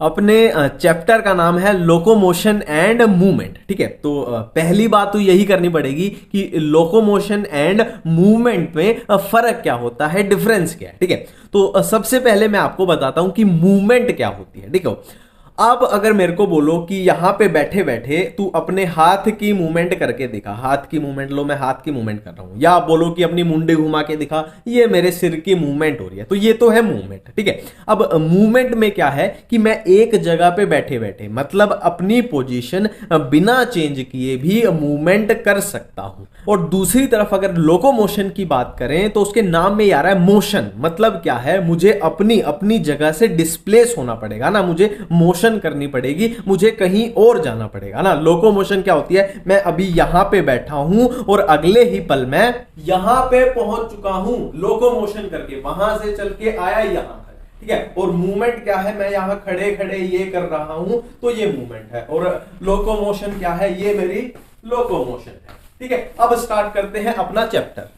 अपने चैप्टर का नाम है लोकोमोशन एंड मूवमेंट। ठीक है, तो पहली बात तो यही करनी पड़ेगी कि लोकोमोशन एंड मूवमेंट में फर्क क्या होता है, डिफरेंस क्या है। ठीक है, तो सबसे पहले मैं आपको बताता हूं कि मूवमेंट क्या होती है। ठीक है, अब अगर मेरे को बोलो कि यहां पे बैठे बैठे तू अपने हाथ की मूवमेंट करके दिखा, हाथ की मूवमेंट लो, मैं हाथ की मूवमेंट कर रहा हूं, या आप बोलो कि अपनी मुंडी घुमा के दिखा, ये मेरे सिर की मूवमेंट हो रही है, तो ये तो है मूवमेंट। ठीक है, अब मूवमेंट में क्या है कि मैं एक जगह पे बैठे बैठे मतलब अपनी पोजीशन बिना चेंज किए भी मूवमेंट कर सकता हूं। और दूसरी तरफ अगर लोकोमोशन की बात करें तो उसके नाम में आ रहा है मोशन, मतलब क्या है, मुझे अपनी अपनी जगह से डिस्प्लेस होना पड़ेगा ना, मुझे मोशन करनी पड़ेगी, मुझे कहीं और जाना पड़ेगा ना। लोकोमोशन क्या होती है, मैं अभी यहां पे बैठा हूं और अगले ही पल मैं यहां पे पहुंच चुका हूं, लोकोमोशन करके वहां से चल के आया यहां। ठीक है, और मूवमेंट क्या है, मैं यहां खड़े खड़े ये कर रहा हूं, तो ये मूवमेंट है। और लोकोमोशन क्या है, ये मेरी लोकोमोशन है। ठीक है, अब स्टार्ट करते हैं अपना चैप्टर।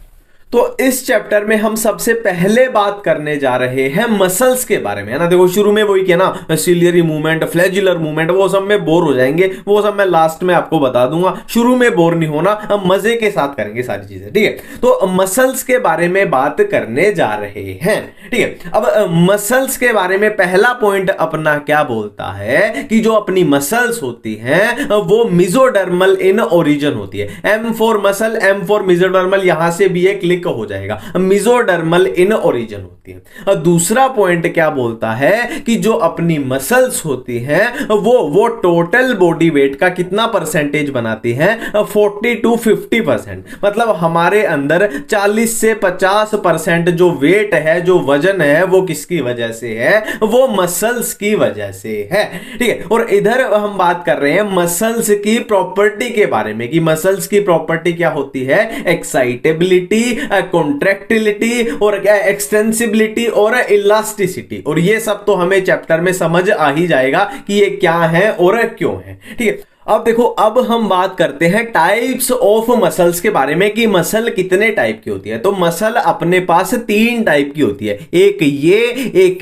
तो इस चैप्टर में हम सबसे पहले बात करने जा रहे हैं मसल्स के बारे में, है ना। देखो शुरू में वही किया ना, सिलियरी मूवमेंट, फ्लैजुलर मूवमेंट, वो सब में बोर हो जाएंगे, वो सब मैं लास्ट में आपको बता दूंगा। शुरू में बोर नहीं होना, हम मजे के साथ करेंगे सारी चीजें। ठीक है, तो मसल्स के बारे में बात करने जा रहे हैं। ठीक है, अब मसल्स के बारे में पहला पॉइंट अपना क्या बोलता है कि जो अपनी मसल्स होती हैं वो मिजोडर्मल इन ओरिजिन होती है। M for muscle, M for mesodermal, यहां से भी एक क्लिक हो जाएगा, मिजोडर्मल इन ओरिजिन होती है। दूसरा पॉइंट क्या बोलता है कि जो अपनी मसल्स होती हैं वो टोटल बॉडी वेट का कितना परसेंटेज बनाती हैं, 40 to 50%। मतलब हमारे अंदर 40 से 50% जो वेट है, जो वजन है, वो किसकी वजह से है, वो मसल्स की वजह से है। ठीक है, और इधर हम बात कर रहे हैं मसल्स की प्रॉपर्टी के बारे में कि मसल्स की प्रॉपर्टी क्या होती है, एक्साइटेबिलिटी, कॉन्ट्रैक्टिलिटी और क्या, एक्सटेंसिबिलिटी और इलास्टिसिटी। और ये सब तो हमें चैप्टर में समझ आ ही जाएगा कि ये क्या है और क्यों है। ठीक है, अब देखो, अब हम बात करते हैं टाइप्स ऑफ मसल्स के बारे में कि मसल कितने टाइप की होती है। तो मसल अपने पास 3 टाइप की होती है, एक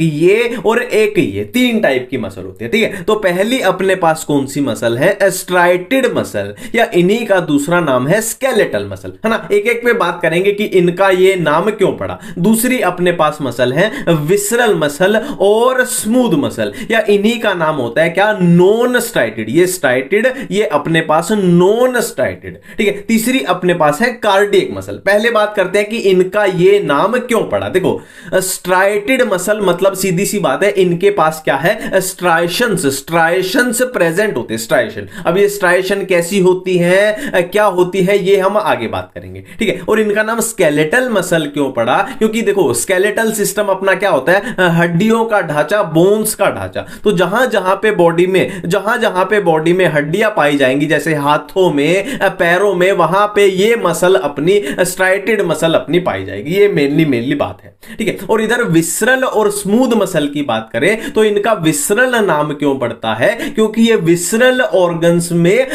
ये और एक ये, 3 टाइप की मसल होती है। ठीक है, तो पहली अपने पास कौन सी मसल है, स्ट्राइटेड मसल, या इन्हीं का दूसरा नाम है स्केलेटल मसल, है ना। एक एक पे बात करेंगे कि इनका ये नाम क्यों पड़ा। दूसरी अपने पास मसल है विसरल मसल और स्मूथ मसल, या इन्हीं का नाम होता है क्या, नॉन स्ट्राइटेड। ये स्ट्राइटेड, ये अपने पास नॉन स्ट्राइटेड। ठीक है, तीसरी अपने पास है कार्डियक मसल। पहले बात करते हैं कि इनका ये नाम क्यों पड़ा। देखो, स्ट्राइटेड मसल मतलब सीधी सी बात है, इनके पास क्या है, स्ट्राइशंस प्रेजेंट होते हैं, स्ट्राइशन। अब ये स्ट्राइशन कैसी होती है, क्या होती है, ये हम आगे बात करेंगे। ठीक है, और इनका नाम स्केलेटल मसल क्यों पड़ा, क्योंकि देखो स्केलेटल सिस्टम अपना क्या होता है, हड्डियों का ढांचा, बोन्स का ढांचा। तो जहां जहां पे बॉडी में हड्डियां पाई जाएंगी, जैसे हाथों में, पैरों में, वहां पे ये मसल अपनी स्ट्राइटेड मसल अपनी पाई जाएगी। ये मेनली बात है। ठीक है, और इधर विसरल और स्मूथ मसल की बात करें तो इनका विसरल नाम क्यों पड़ता है, क्योंकि ये विसरल ऑर्गन्स में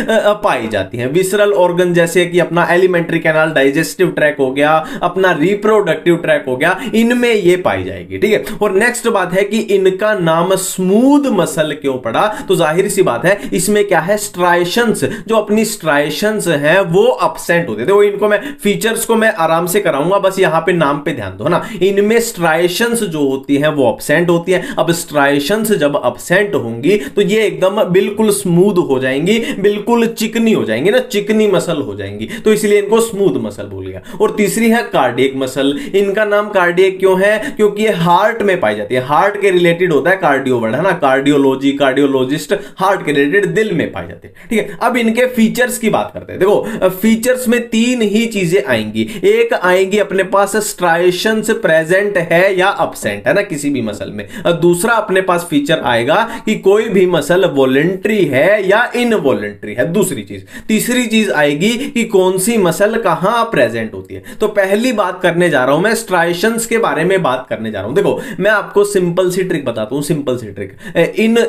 पाई जाती हैं। विसरल ऑर्गन जैसे कि अपना एलिमेंट्री कैनाल, डाइजेस्टिव ट्रैक हो गया, अपना रिप्रोडक्टिव ट्रैक हो गया, इनमें ये पाई जाएगी। ठीक है, और नेक्स्ट बात है कि इनका नाम स्मूथ मसल क्यों पड़ा, तो जाहिर सी बात है इसमें क्या है, स्ट्राइशंस, जो अपनी स्ट्राइशंस हैं वो एब्सेंट होते थे। वो इनको मैं फीचर्स को मैं आराम से कराऊंगा, बस यहां पे नाम पे ध्यान दो ना। इनमें स्ट्राइशंस जो होती हैं वो एब्सेंट होती हैं। अब स्ट्राइशंस जब एब्सेंट होंगी तो ये एकदम बिल्कुल स्मूथ हो जाएंगी, बिल्कुल चिकनी हो जाएंगी ना, चिकनी मसल हो जाएंगी, तो इसलिए इनको स्मूथ मसल बोल गया। और तीसरी है कार्डियक मसल। इनका नाम कार्डियक क्यों है, क्योंकि ये हार्ट में पाई जाती है, हार्ट के रिलेटेड होता है कार्डियो वर्ड, है ना। कार्डियोलॉजी, कार्डियोलॉजिस्ट, हार्ट के रिलेटेड, दिल में पाई जाती है। ठीक है, अब इनके फीचर्स की बात करते हैं। देखो, फीचर्स में 3 ही चीजें आएंगी। एक आएंगी अपने पास स्ट्राइशंस प्रेजेंट है या एब्सेंट, है ना, किसी भी मसल में। दूसरा अपने पास फीचर आएगा कि कोई भी मसल वॉलंटरी है या इनवॉलंटरी है, दूसरी चीज। तीसरी चीज आएगी कि कौन सी मसल कहां प्रेजेंट होती है। तो पहली बात करने जा रहा हूं मैं स्ट्राइशंस के बारे में बात करने जा रहा हूं। देखो, मैं आपको सिंपल सी ट्रिक बताता हूं, सिंपल सी ट्रिक।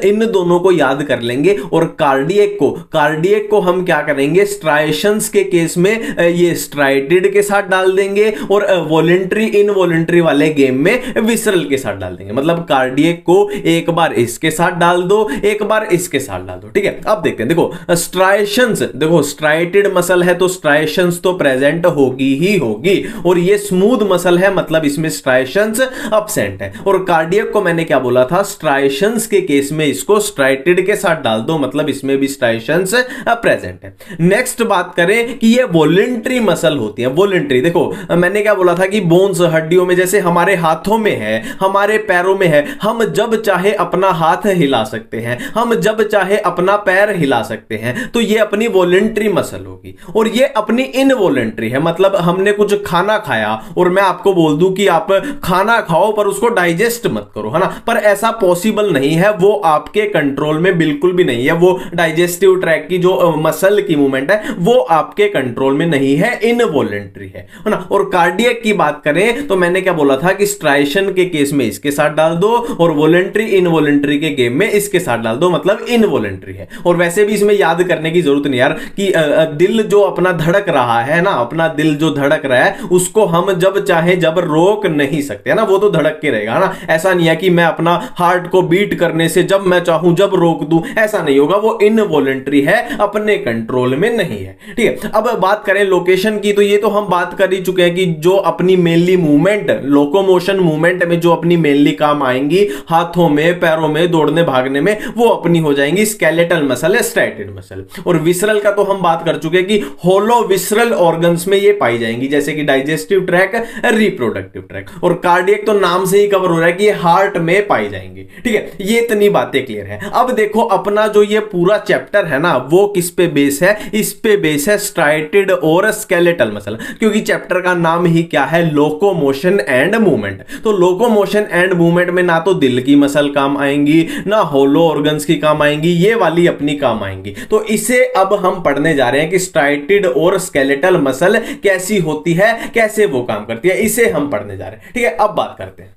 इन दोनों को याद कर लेंगे और कार्डियक को देखो कार्डियक को हम क्या करेंगे, स्ट्राइशंस के केस में ये स्ट्राइटेड के साथ डाल देंगे और वॉलेंट्री इनवॉलेंट्री वाले गेम में विसरल के साथ डाल देंगे। मतलब कार्डियक को एक बार इसके साथ डाल दो, एक बार इसके साथ डाल दो, ठीक है। अब देखते हैं, देखो स्ट्राइशंस, देखो स्ट्राइटेड मसल है तो स्ट्राइशंस तो प्रेजेंट होगी ही होगी, और ये स्मूथ मसल है मतलब इसमें स्ट्राइशंस अब्सेंट है। और कार्डियक को मैंने क्या बोला था, स्ट्राइशंस के केस में इसको स्ट्राइटेड के साथ डाल दो, मतलब इसमें भी स्ट्राइशंस प्रेजेंट है। नेक्स्ट बात करें कि ये वॉलेंट्री मसल होती है। वॉलेंट्री, देखो मैंने क्या बोला था कि बोन्स, हड्डियों में, जैसे हमारे हाथों में है, हमारे पैरों में है, हम जब चाहे अपना हाथ हिला सकते हैं, हम जब चाहे अपना पैर हिला सकते हैं, तो ये अपनी वॉलेंट्री मसल होगी। और ये अपनी इनवॉलेंट्री है, मतलब हमने कुछ खाना खाया और मैं आपको बोल दूं कि आप खाना खाओ पर उसको डाइजेस्ट मत करो, है ना, पर ऐसा पॉसिबल नहीं है, वो आपके कंट्रोल में बिल्कुल भी नहीं है। वो डाइजेस्टिव ट्रैक्ट की जो मसल की मूवमेंट है वो आपके कंट्रोल में नहीं है, इनवॉलेंट्री है ना। और कार्डियक की बात करें तो मैंने क्या बोला था कि स्ट्राइशन के केस में इसके साथ डाल दो और वॉलेंट्री इनवॉलेंट्री के गेम में इसके साथ डाल दो, मतलब इनवॉलेंट्री है। और वैसे भी इसमें याद करने की जरूरत नहीं यार कि दिल जो अपना धड़क रहा है ना, अपना दिल जो धड़क रहा है उसको हम जब चाहे जब रोक नहीं सकते, है ना, वो तो धड़क के रहेगा ना। ऐसा नहीं है कि मैं अपना हार्ट को बीट करने से जब मैं चाहूं जब रोक दूं, ऐसा नहीं होगा, वो इनवॉलेंट्री है, अपने कंट्रोल में नहीं है, ठीक है। अब बात करें लोकेशन की, तो ये तो हम बात कर ही चुके हैं कि जो अपनी मेनली मूवमेंट, लोकोमोशन मूवमेंट में जो अपनी मेनली काम आएंगी, हाथों में, पैरों में, दौड़ने भागने में, वो अपनी हो जाएंगी स्केलेटल मसल या स्ट्राइटेड मसल। और विसरल का तो हम बात कर चुके हैं कि होलो विसरल ऑर्गन्स में ये पाई जाएंगी, जैसे कि डाइजेस्टिव ट्रैक, रिप्रोडक्टिव ट्रैक। और कार्डियक तो नाम से ही कवर हो रहा है कि ये हार्ट में पाई जाएंगी, ठीक है। ये इतनी बातें क्लियर है। अब देखो अपना जो ये पूरा चैप्टर है ना, वो किस पे बेस है, इस पे बेस है स्ट्राइटेड और स्केलेटल मसल, क्योंकि चैप्टर का नाम ही क्या है, लोकोमोशन एंड मूवमेंट। तो लोकोमोशन एंड मूवमेंट में ना तो दिल की मसल काम आएंगी, ना होलो ऑर्गन्स की काम आएंगी, ये वाली अपनी काम आएंगी। तो इसे अब हम पढ़ने जा रहे हैं कि स्ट्राइटेड और स्केलेटल मसल कैसी होती है, कैसे वो काम करती है, इसे हम पढ़ने जा रहे हैं, ठीक है। अब बात करते हैं,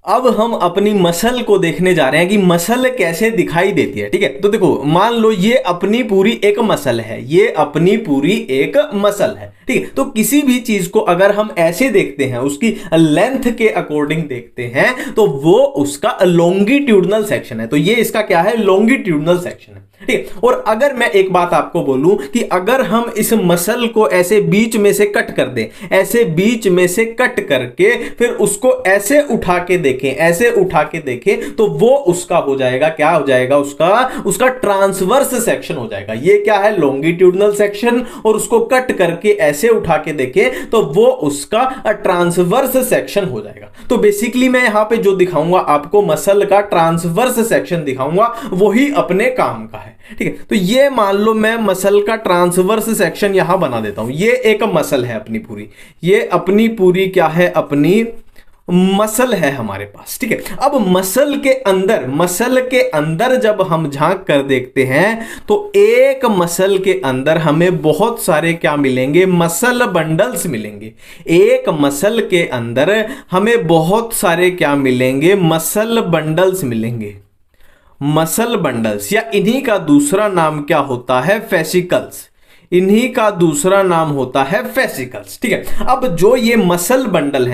अब हम अपनी मसल को देखने जा रहे हैं कि मसल कैसे दिखाई देती है, ठीक है। तो देखो मान लो ये अपनी पूरी एक मसल है, ये अपनी पूरी एक मसल है, ठीक है। तो किसी भी चीज को अगर हम ऐसे देखते हैं, उसकी लेंथ के अकॉर्डिंग देखते हैं, तो वो उसका लॉन्गिट्यूडनल सेक्शन है। तो ये इसका क्या है, लॉन्गिट्यूडनल सेक्शन है, ठीक है। और अगर मैं एक बात आपको बोलूं कि अगर हम इस मसल को ऐसे बीच में से कट कर दें, ऐसे बीच में से कट करके फिर उसको ऐसे उठा के देखें, ऐसे उठा के देखें, तो वो उसका हो जाएगा, क्या हो जाएगा, उसका ट्रांसवर्स सेक्शन हो जाएगा। ये क्या है, लॉन्गिट्यूडनल सेक्शन। और उसको कट करके ऐसे उठा के देखें तो वो उसका ट्रांसवर्स सेक्शन हो जाएगा। तो बेसिकली मैं यहां पे जो दिखाऊंगा आपको, मसल का ट्रांसवर्स सेक्शन दिखाऊंगा, वही अपने काम का है, ठीक है। तो ये मान लो मैं मसल का ट्रांसवर्स सेक्शन यहां बना देता हूं। ये एक मसल है अपनी पूरी, ये अपनी पूरी क्या है, अपनी मसल है हमारे पास, ठीक है। अब मसल के अंदर जब हम झांक कर देखते हैं तो एक मसल के अंदर हमें बहुत सारे क्या मिलेंगे, मसल बंडल्स मिलेंगे। एक मसल के अंदर हमें बहुत सारे क्या मिलेंगे, मसल बंडल्स मिलेंगे। मसल बंडल्स, या इन्हीं का दूसरा नाम क्या होता है, फेसिकल्स। इन्हीं का दूसरा नाम होता है फेसिकल्स, ठीक है। अब जो ये मसल बंडल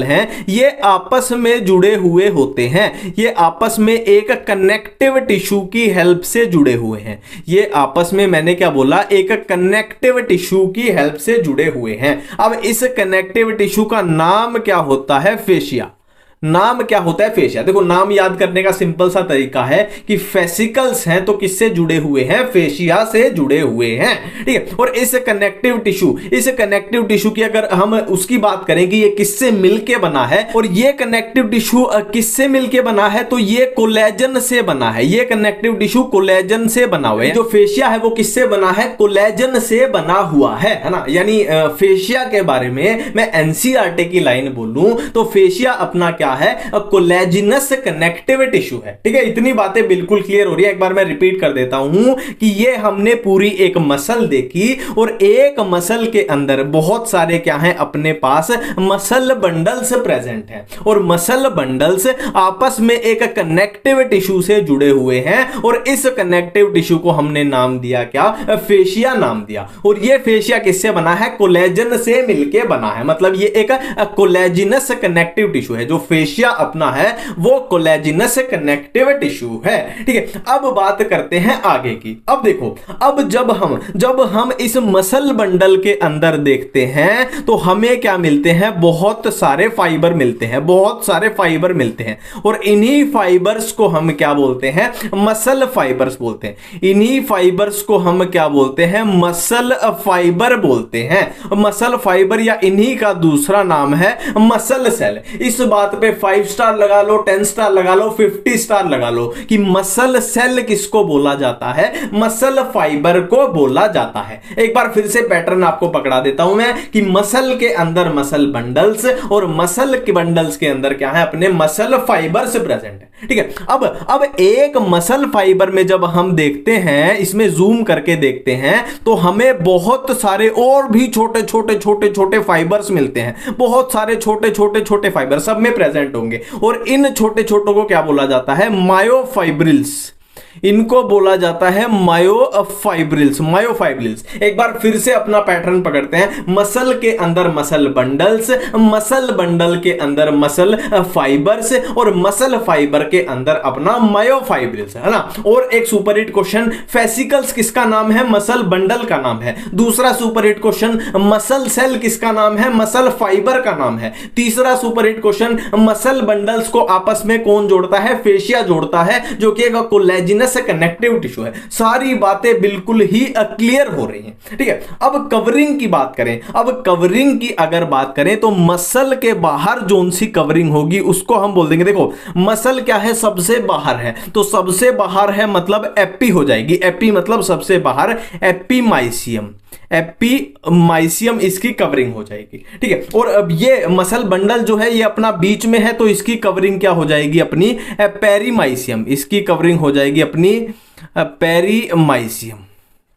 हैं, ये आपस में जुड़े हुए होते हैं। ये आपस में एक कनेक्टिव टिश्यू की हेल्प से जुड़े हुए हैं। ये आपस में, मैंने क्या बोला, एक कनेक्टिव टिश्यू की हेल्प से जुड़े हुए हैं। अब इस कनेक्टिव टिश्यू का नाम क्या होता है, फेशिया। नाम क्या होता है, फेशिया। देखो नाम याद करने का सिंपल सा तरीका है कि फेसिकल्स हैं तो किससे जुड़े हुए हैं, फेशिया से जुड़े हुए हैं, ठीक है। और इस कनेक्टिव टिश्यू की अगर हम उसकी बात करें कि ये किससे मिलके बना है, और ये कनेक्टिव टिश्यू किससे मिलके बना है, तो ये कोलेजन से बना है। ये कनेक्टिव टिश्यू कोलेजन से बना हुआ है। जो फेशिया है वो किससे बना है, कोलेजन से बना हुआ है ना। यानी फेशिया के बारे में मैं एनसीईआरटी की लाइन बोलूं तो फेशिया अपना क्या है कोलेजिनस कनेक्टिव टिश्यू है। ठीक है, इतनी बातें बिल्कुल क्लियर हो रही है। एक बार मैं रिपीट कर देता हूं कि ये हमने पूरी एक मसल देखी और एक मसल के अंदर बहुत सारे क्या हैं अपने पास मसल बंडल्स प्रेजेंट हैं और मसल बंडल्स आपस में एक कनेक्टिव टिश्यू से जुड़े हुए हैं और इस कनेक्टिव टिश्यू को हमने नाम दिया क्या, फेशिया नाम दिया। और ये फेशिया किससे बना है, कोलेजन से मिलके बना है। मतलब ये एक कोलेजिनस कनेक्टिव टिश्यू है। जो फेशिया अपना है वो कोलेजिनस कनेक्टिव टिश्यू है। ठीक है, अब बात करते हैं आगे की। अब देखो, अब जब हम इस मसल बंडल के अंदर देखते हैं तो हमें क्या मिलते हैं, बहुत सारे फाइबर मिलते हैं, बहुत सारे फाइबर मिलते हैं और इन्हीं फाइबर्स को हम क्या बोलते हैं, मसल फाइबर्स बोलते हैं। इन्हीं फाइबर्स को हम क्या बोलते हैं, मसल फाइबर बोलते हैं। मसल फाइबर या इन्हीं का दूसरा नाम है मसल सेल। इस बात पे 5 स्टार लगा लो, 10 स्टार लगा लो, 50 स्टार लगा लो कि मसल सेल किसको बोला जाता है, मसल फाइबर को बोला जाता है। एक बार फिर से पैटर्न आपको पकड़ा देता हूं मैं कि मसल के अंदर मसल बंडल्स और मसल के बंडल्स के अंदर क्या है, अपने मसल फाइबर्स प्रेजेंट है। ठीक है, अब एक मसल फाइबर में जब हम देखते हैं, इसमें जूम करके देखते हैं तो हमें बहुत सारे और भी छोटे छोटे छोटे छोटे फाइबर्स मिलते हैं। बहुत सारे छोटे छोटे छोटे फाइबर सब में प्रेजेंट होंगे और इन छोटे छोटों को क्या बोला जाता है, मायोफाइब्रिल्स। इनको बोला जाता है मायोफाइब्रिल्स, मायोफाइब्रिल्स। एक बार फिर से अपना पैटर्न पकड़ते हैं। मसल के अंदर मसल बंडल्स, मसल बंडल के अंदर मसल फाइबर्स और मसल फाइबर के अंदर अपना मायोफाइब्रिल्स, है ना। और एक सुपर हिट क्वेश्चन, फेसिकल्स किसका नाम है, मसल बंडल का नाम है। दूसरा super hit question, muscle cell किसका नाम है, मसल फाइबर का नाम है। तीसरा super hit question, muscle bundles को आपस में कौन जोड़ता है, फेशिया जोड़ता है, जो कि एक कोलेजिनस कनेक्टिव टिश्यू है। सारी बातें बिल्कुल ही क्लियर हो रही हैं। ठीक है, अब कवरिंग की बात करें। अब कवरिंग की अगर बात करें तो मसल के बाहर जोन सी कवरिंग होगी उसको हम बोल देंगे, देखो मसल क्या है, सबसे बाहर है, तो सबसे बाहर है मतलब एपी हो जाएगी। एपी मतलब सबसे बाहर, एपीमाइसियम, एपीमाइसियम इसकी कवरिंग हो जाएगी। ठीक है, और अब ये मसल बंडल जो है ये अपना बीच में है तो इसकी कवरिंग क्या हो जाएगी, अपनी पेरीमाइसियम। इसकी कवरिंग हो जाएगी अपनी पेरीमाइसियम,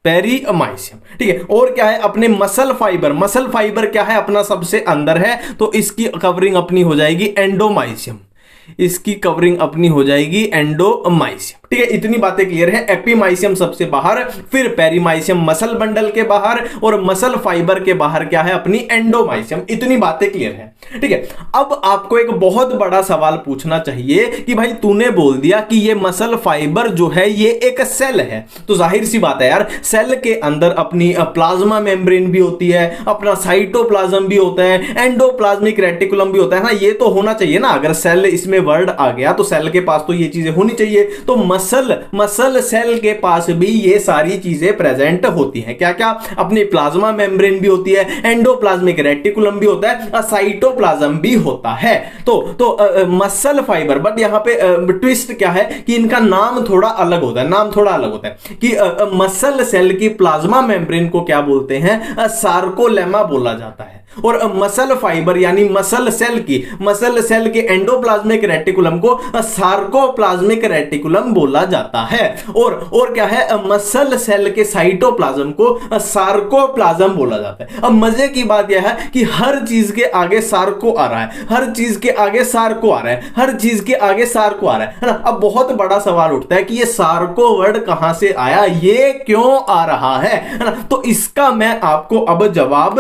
पेरीमाइसियम। ठीक है, और क्या है, अपने मसल फाइबर, मसल फाइबर क्या है, अपना सबसे अंदर है तो इसकी कवरिंग अपनी हो जाएगी एंडोमाइसियम। इसकी कवरिंग अपनी हो जाएगी एंडोमाइसियम। ठीक है, इतनी बातें क्लियर है। एपीमाइसियम सबसे बाहर, फिर पेरीमाइसियम मसल बंडल के बाहर और मसल फाइबर के बाहर क्या है, अपनी एंडोमाइसियम। इतनी बातें क्लियर है। ठीक है, अब आपको एक बहुत बड़ा सवाल पूछना चाहिए कि भाई तूने बोल दिया कि ये मसल फाइबर जो है ये एक सेल है, तो जाहिर सी बात है यार, सेल के अंदर अपनी प्लाज्मा मेम्ब्रेन भी होती है, अपना साइटोप्लाज्म भी होता है, एंडोप्लाज्मिक रेटिकुलम भी होता है ना। ये तो होना चाहिए ना, अगर सेल इसमें वर्ड आ गया तो सेल के पास तो ये चीजें होनी चाहिए। तो मसल सेल के पास भी ये सारी चीजें प्रेजेंट होती हैं। क्या क्या, अपनी प्लाज्मा मेम्ब्रेन भी होती है, एंडोप्लाज्मिक रेटिकुलम भी होता है, साइटोप्लाज्म भी होता है। तो मसल फाइबर, बट यहां पे ट्विस्ट क्या है कि इनका नाम थोड़ा अलग होता है। नाम थोड़ा अलग होता है कि मसल सेल की प्लाज्मा मेम्ब्रेन को क्या बोलते हैं, सार्कोलेमा बोला जाता है। और मसल फाइबर यानी मसल सेल के एंडोप्लाज्मिक रेटिकुलम को सार्कोप्लाज्मिक रेटिकुलम बोला जाता है। और क्या है, मसल सेल के साइटोप्लाज्म को सार्कोप्लाज्म बोला जाता है। अब मजे की बात यह है कि हर चीज के आगे सार्को आ रहा है, हर चीज के आगे सार्को आ रहा है, हर चीज के आगे सार्को आ रहा है ना। अब बहुत बड़ा सवाल उठता है कि ये सार्को वर्ड कहां से आया, ये क्यों आ रहा है ना। तो इसका मैं आपको अब जवाब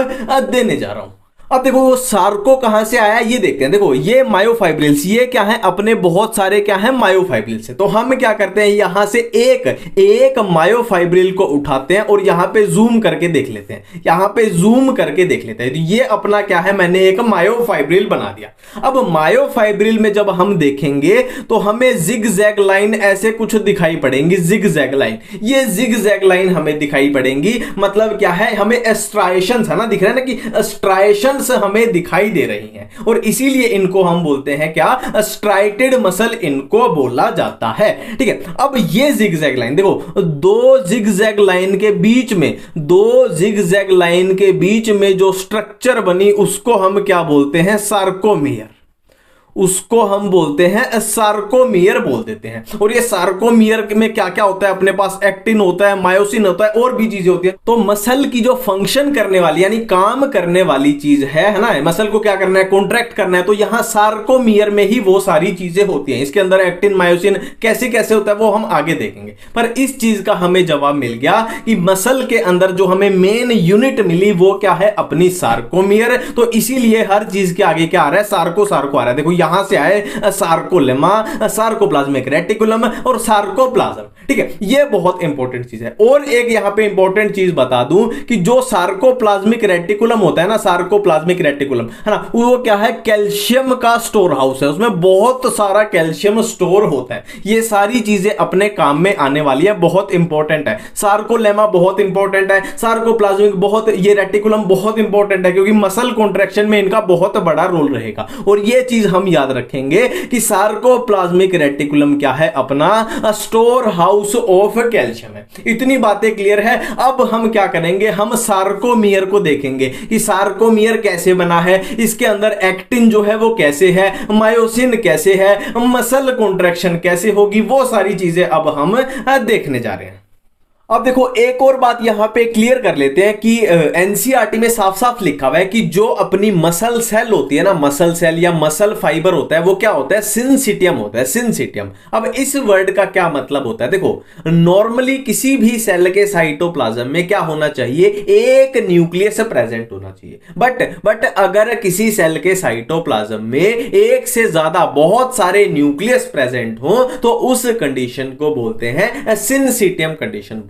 देने जा रहा हूं। अब देखो वो सार्को कहां से आया ये देखते हैं। देखो ये मायोफाइब्रिल्स, ये क्या है, अपने बहुत सारे क्या है मायोफाइब्रिल्स है। तो हम क्या करते हैं, यहां से एक मायोफाइब्रिल को उठाते हैं और यहां पे जूम करके देख लेते हैं, यहां पे जूम करके देख लेते हैं। तो ये अपना क्या है, मैंने एक मायोफाइब्रिल बना दिया। अब मायोफाइब्रिल में जब हम देखेंगे तो हमें जिग जैग लाइन ऐसे कुछ दिखाई पड़ेंगी, जिग जैग लाइन। ये जिग जैग लाइन हमें दिखाई पड़ेंगी, मतलब क्या है, हमें स्ट्राइशंस है ना, दिख रहा है ना कि स्ट्राइशन हमें दिखाई दे रही हैं और इसीलिए इनको हम बोलते हैं क्या, स्ट्राइटेड मसल इनको बोला जाता है। ठीक है, अब ये जिगजैग लाइन देखो, दो जिगजैग लाइन के बीच में जो स्ट्रक्चर बनी उसको हम क्या बोलते हैं, सार्कोमियर। उसको हम बोलते हैं सार्कोमियर बोल देते हैं। और ये सार्कोमियर में क्या क्या होता है, अपने पास एक्टिन होता है, मायोसिन होता है और भी चीजें होती है। तो मसल की जो फंक्शन करने वाली यानी काम करने वाली चीज है ना, मसल को क्या करना है, कॉन्ट्रैक्ट करना है, तो यहां सार्कोमियर में ही वो सारी चीजें होती हैं। इसके अंदर एक्टिन मायोसिन कैसे कैसे होता है वो हम आगे देखेंगे। पर इस चीज का हमें जवाब मिल गया कि मसल के अंदर जो हमें मेन यूनिट मिली वो क्या है, अपनी सार्कोमियर। तो इसीलिए हर चीज के आगे क्या आ रहा है, सार्को सार्को आ रहा है। देखो यहां से आए सार्कोलेमा, सार्कोप्लाज्मिक रेटिकुलम और सार्कोप्लाज्म, ठीक है, ये बहुत इंपॉर्टेंट चीज है। और एक यहां पे इंपॉर्टेंट चीज बता दूं कि जो सार्कोप्लाज्मिक रेटिकुलम होता है ना, सार्कोप्लाज्मिक रेटिकुलम है ना, वो क्या है, कैल्शियम का स्टोर हाउस है। उसमें बहुत सारा कैल्शियम स्टोर होता है। ये सारी चीजें अपने काम में आने वाली है, बहुत इंपॉर्टेंट है। सार्कोलेमा बहुत इंपॉर्टेंट है, सार्कोप्लाज्मिक बहुत, ये रेटिकुलम बहुत इंपॉर्टेंट है क्योंकि मसल कॉन्ट्रैक्शन में इनका बहुत बड़ा रोल रहेगा। और ये चीज हम याद रखेंगे कि सार्कोप्लाज्मिक रेटिकुलम क्या है, अपना स्टोर हाउस ऑफ कैल्शियम है। इतनी बातें क्लियर है। अब हम क्या करेंगे, हम सार्कोमियर को देखेंगे कि सार्कोमियर कैसे बना है, इसके अंदर एक्टिन जो है वो कैसे है, मायोसिन कैसे है, मसल कॉन्ट्रैक्शन कैसे होगी, वो सारी चीजें अब हम देखने जा रहे हैं। अब देखो एक और बात यहां पे क्लियर कर लेते हैं कि एनसीईआरटी में साफ साफ लिखा हुआ है कि जो अपनी मसल सेल होती है ना, मसल सेल या मसल फाइबर होता है, वो क्या होता है, सिंसिटियम होता है, सिंसिटियम। अब इस वर्ड का क्या मतलब होता है, देखो नॉर्मली किसी भी सेल के साइटोप्लाज्म में क्या होना चाहिए, एक न्यूक्लियस प्रेजेंट होना चाहिए। बट अगर किसी सेल के साइटोप्लाज्म में एक से ज्यादा बहुत सारे न्यूक्लियस प्रेजेंट हो तो उस कंडीशन को बोलते हैं सिंसिटियम कंडीशन,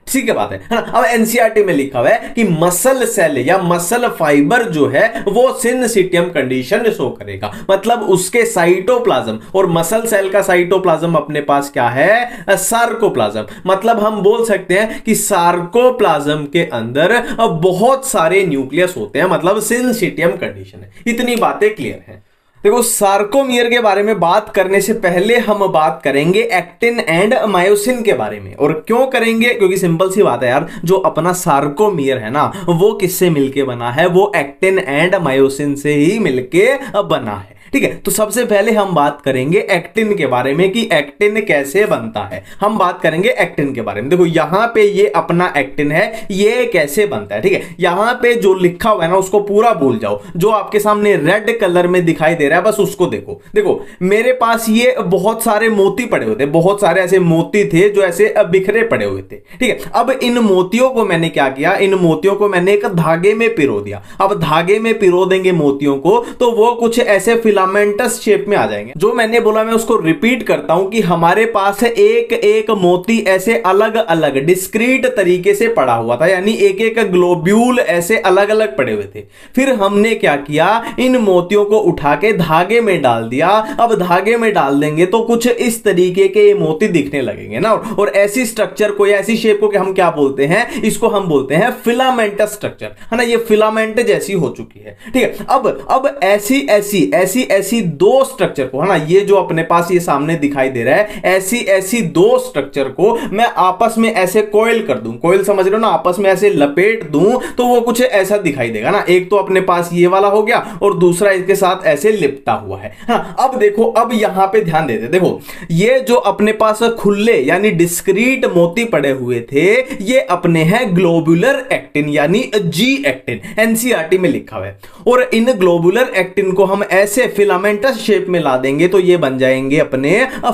ठीक है बात है ना। अब एनसीईआरटी में लिखा हुआ है कि मसल सेल या मसल फाइबर जो है वो सिंसिटियम कंडीशन शो करेगा, मतलब उसके साइटोप्लाज्म, और मसल सेल का साइटोप्लाज्म अपने पास क्या है, सार्कोप्लाज्म। मतलब हम बोल सकते हैं कि सार्कोप्लाज्म के अंदर बहुत सारे न्यूक्लियस होते हैं, मतलब सिंसिटियम कंडीशन है। इतनी बातें क्लियर है। देखो सार्कोमियर के बारे में बात करने से पहले हम बात करेंगे एक्टिन एंड मायोसिन के बारे में। और क्यों करेंगे, क्योंकि सिंपल सी बात है यार, जो अपना सार्कोमियर है ना वो किससे मिलके बना है, वो एक्टिन एंड मायोसिन से ही मिलके बना है, ठीक है। तो सबसे पहले हम बात करेंगे एक्टिन के बारे में कि एक्टिन कैसे बनता है। हम बात करेंगे एक्टिन के बारे में। देखो यहां पे ये अपना एक्टिन है, ये कैसे बनता है, ठीक है। यहां पे जो लिखा हुआ है ना उसको पूरा भूल जाओ, जो आपके सामने रेड कलर में दिखाई दे रहा है बस उसको देखो। देखो मेरे पास ये बहुत सारे मोती पड़े हुए थे, बहुत सारे ऐसे मोती थे जो ऐसे बिखरे पड़े हुए थे, ठीक है। अब इन मोतियों को मैंने क्या किया, इन मोतियों को मैंने एक धागे में पिरो दिया। अब धागे में पिरो देंगे मोतियों को तो वो कुछ ऐसे फिलामेंटस शेप में आ जाएंगे। जो मैंने बोला मैं उसको रिपीट करता हूं कि हमारे पास एक एक मोती ऐसे अलग अलग डिस्क्रीट तरीके से पड़ा हुआ था, यानी एक एक ग्लोब्यूल ऐसे अलग अलग पड़े हुए थे। फिर हमने क्या किया, इन मोतियों को उठा के धागे में डाल दिया। अब धागे में डाल देंगे तो कुछ इस तरीके के ये मोती दिखने लगेंगे ना, और ऐसी स्ट्रक्चर को या ऐसी शेप को हम क्या बोलते हैं, इसको हम बोलते हैं फिलामेंटस स्ट्रक्चर, है ना। ये फिलामेंट जैसी हो चुकी है, ठीक है। अब ऐसी ऐसी ऐसी ऐसी दो स्ट्रक्चर को, है ना, ये जो अपने पास ये सामने दिखाई दे रहा है, ऐसी ऐसी दो स्ट्रक्चर को मैं आपस में ऐसे कॉइल कर दूं, कॉइल समझ रहे हो ना, आपस में ऐसे लपेट दूं तो वो कुछ ऐसा दिखाई देगा ना। एक तो अपने पास ये वाला हो गया और दूसरा इसके साथ ऐसे लिपटा हुआ है। हाँ, अब देखो, अब यहां पे ध्यान देते, देखो ये जो अपने पास खुले यानी डिस्क्रीट मोती पड़े हुए थे ये अपने हैं ग्लोबुलर एक्टिन यानी जी एक्टिन, एनसीईआरटी में लिखा हुआ है। और इन ग्लोबुलर एक्टिन को हम ऐसे फिलामेंटस शेप में ला देंगे तो ये बन जाएंगे अपने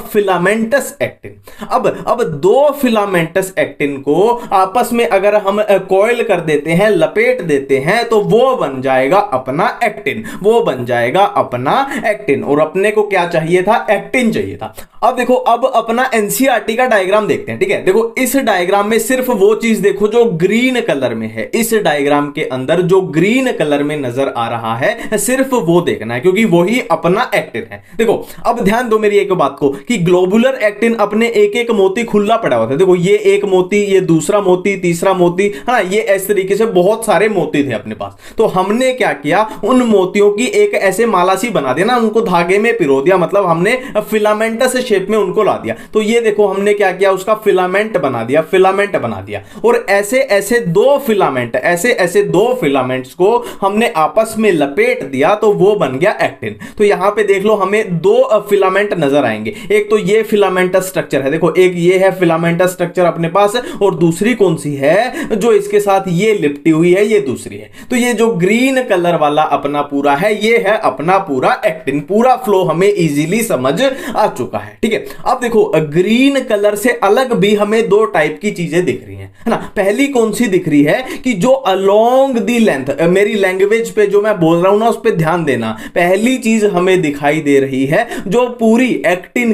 फिलामेंटस एक्टिन। अब दो फिलामेंटस एक्टिन को आपस में अगर हम कॉइल कर देते हैं, लपेट देते हैं, तो वो बन जाएगा अपना एक्टिन, वो बन जाएगा अपना एक्टिन। और अपने को क्या चाहिए था, एक्टिन चाहिए था। अब देखो, अब अपना एनसीईआरटी का डायग्राम देखते हैं, ठीक है। देखो इस डायग्राम में सिर्फ वो चीज देखो जो ग्रीन कलर में है, इस डायग्राम के अंदर जो ग्रीन कलर में नजर आ रहा है सिर्फ वो देखना है क्योंकि वही अपना एक्टिन है। देखो अब ध्यान दो मेरी एक बात को कि ग्लोबुलर एक्टिन अपने एक एक मोती खुला पड़ा हुआ था। देखो ये एक मोती, ये दूसरा मोती, तीसरा मोती, है ना, ये इस तरीके से बहुत सारे मोती थे अपने पास। तो हमने क्या किया, उन मोतियों की एक ऐसे माला सी बना दिया ना, उनको धागे में पिरो दिया, मतलब हमने फिलामेंटस शेप में उनको ला दिया। तो ये देखो हमने क्या किया, उसका फिलामेंट बना दिया, फिलामेंट बना दिया। और ऐसे ऐसे दो फिलामेंट, ऐसे ऐसे दो फिलामेंट्स को हमने आपस में लपेट दिया तो वो बन गया एक्टिन। तो यहां पे देख लो हमें दो फिलामेंट नजर आएंगे। एक तो ये फिलामेंटस स्ट्रक्चर है, देखो एक ये है फिलामेंटस स्ट्रक्चर अपने पास, और दूसरी कौन सी है जो इसके साथ ये लिपटी हुई है, ये दूसरी है। तो ये जो ग्रीन कलर वाला अपना पूरा है, ये है अपना पूरा एक्टिन। पूरा फ्लो हमें इजीली समझ आ चुका है, ठीक है। अब देखो ग्रीन कलर से अलग भी हमें दो टाइप की चीजें दिख रही हैं, है ना। पहली कौन सी दिख रही है कि जो अलोंग दी लेंथ, मेरी लैंग्वेज पे जो मैं बोल रहा हूं ना उस पे ध्यान देना। पहली चीज हमें दिखाई दे रही है जो पूरी एक्टिन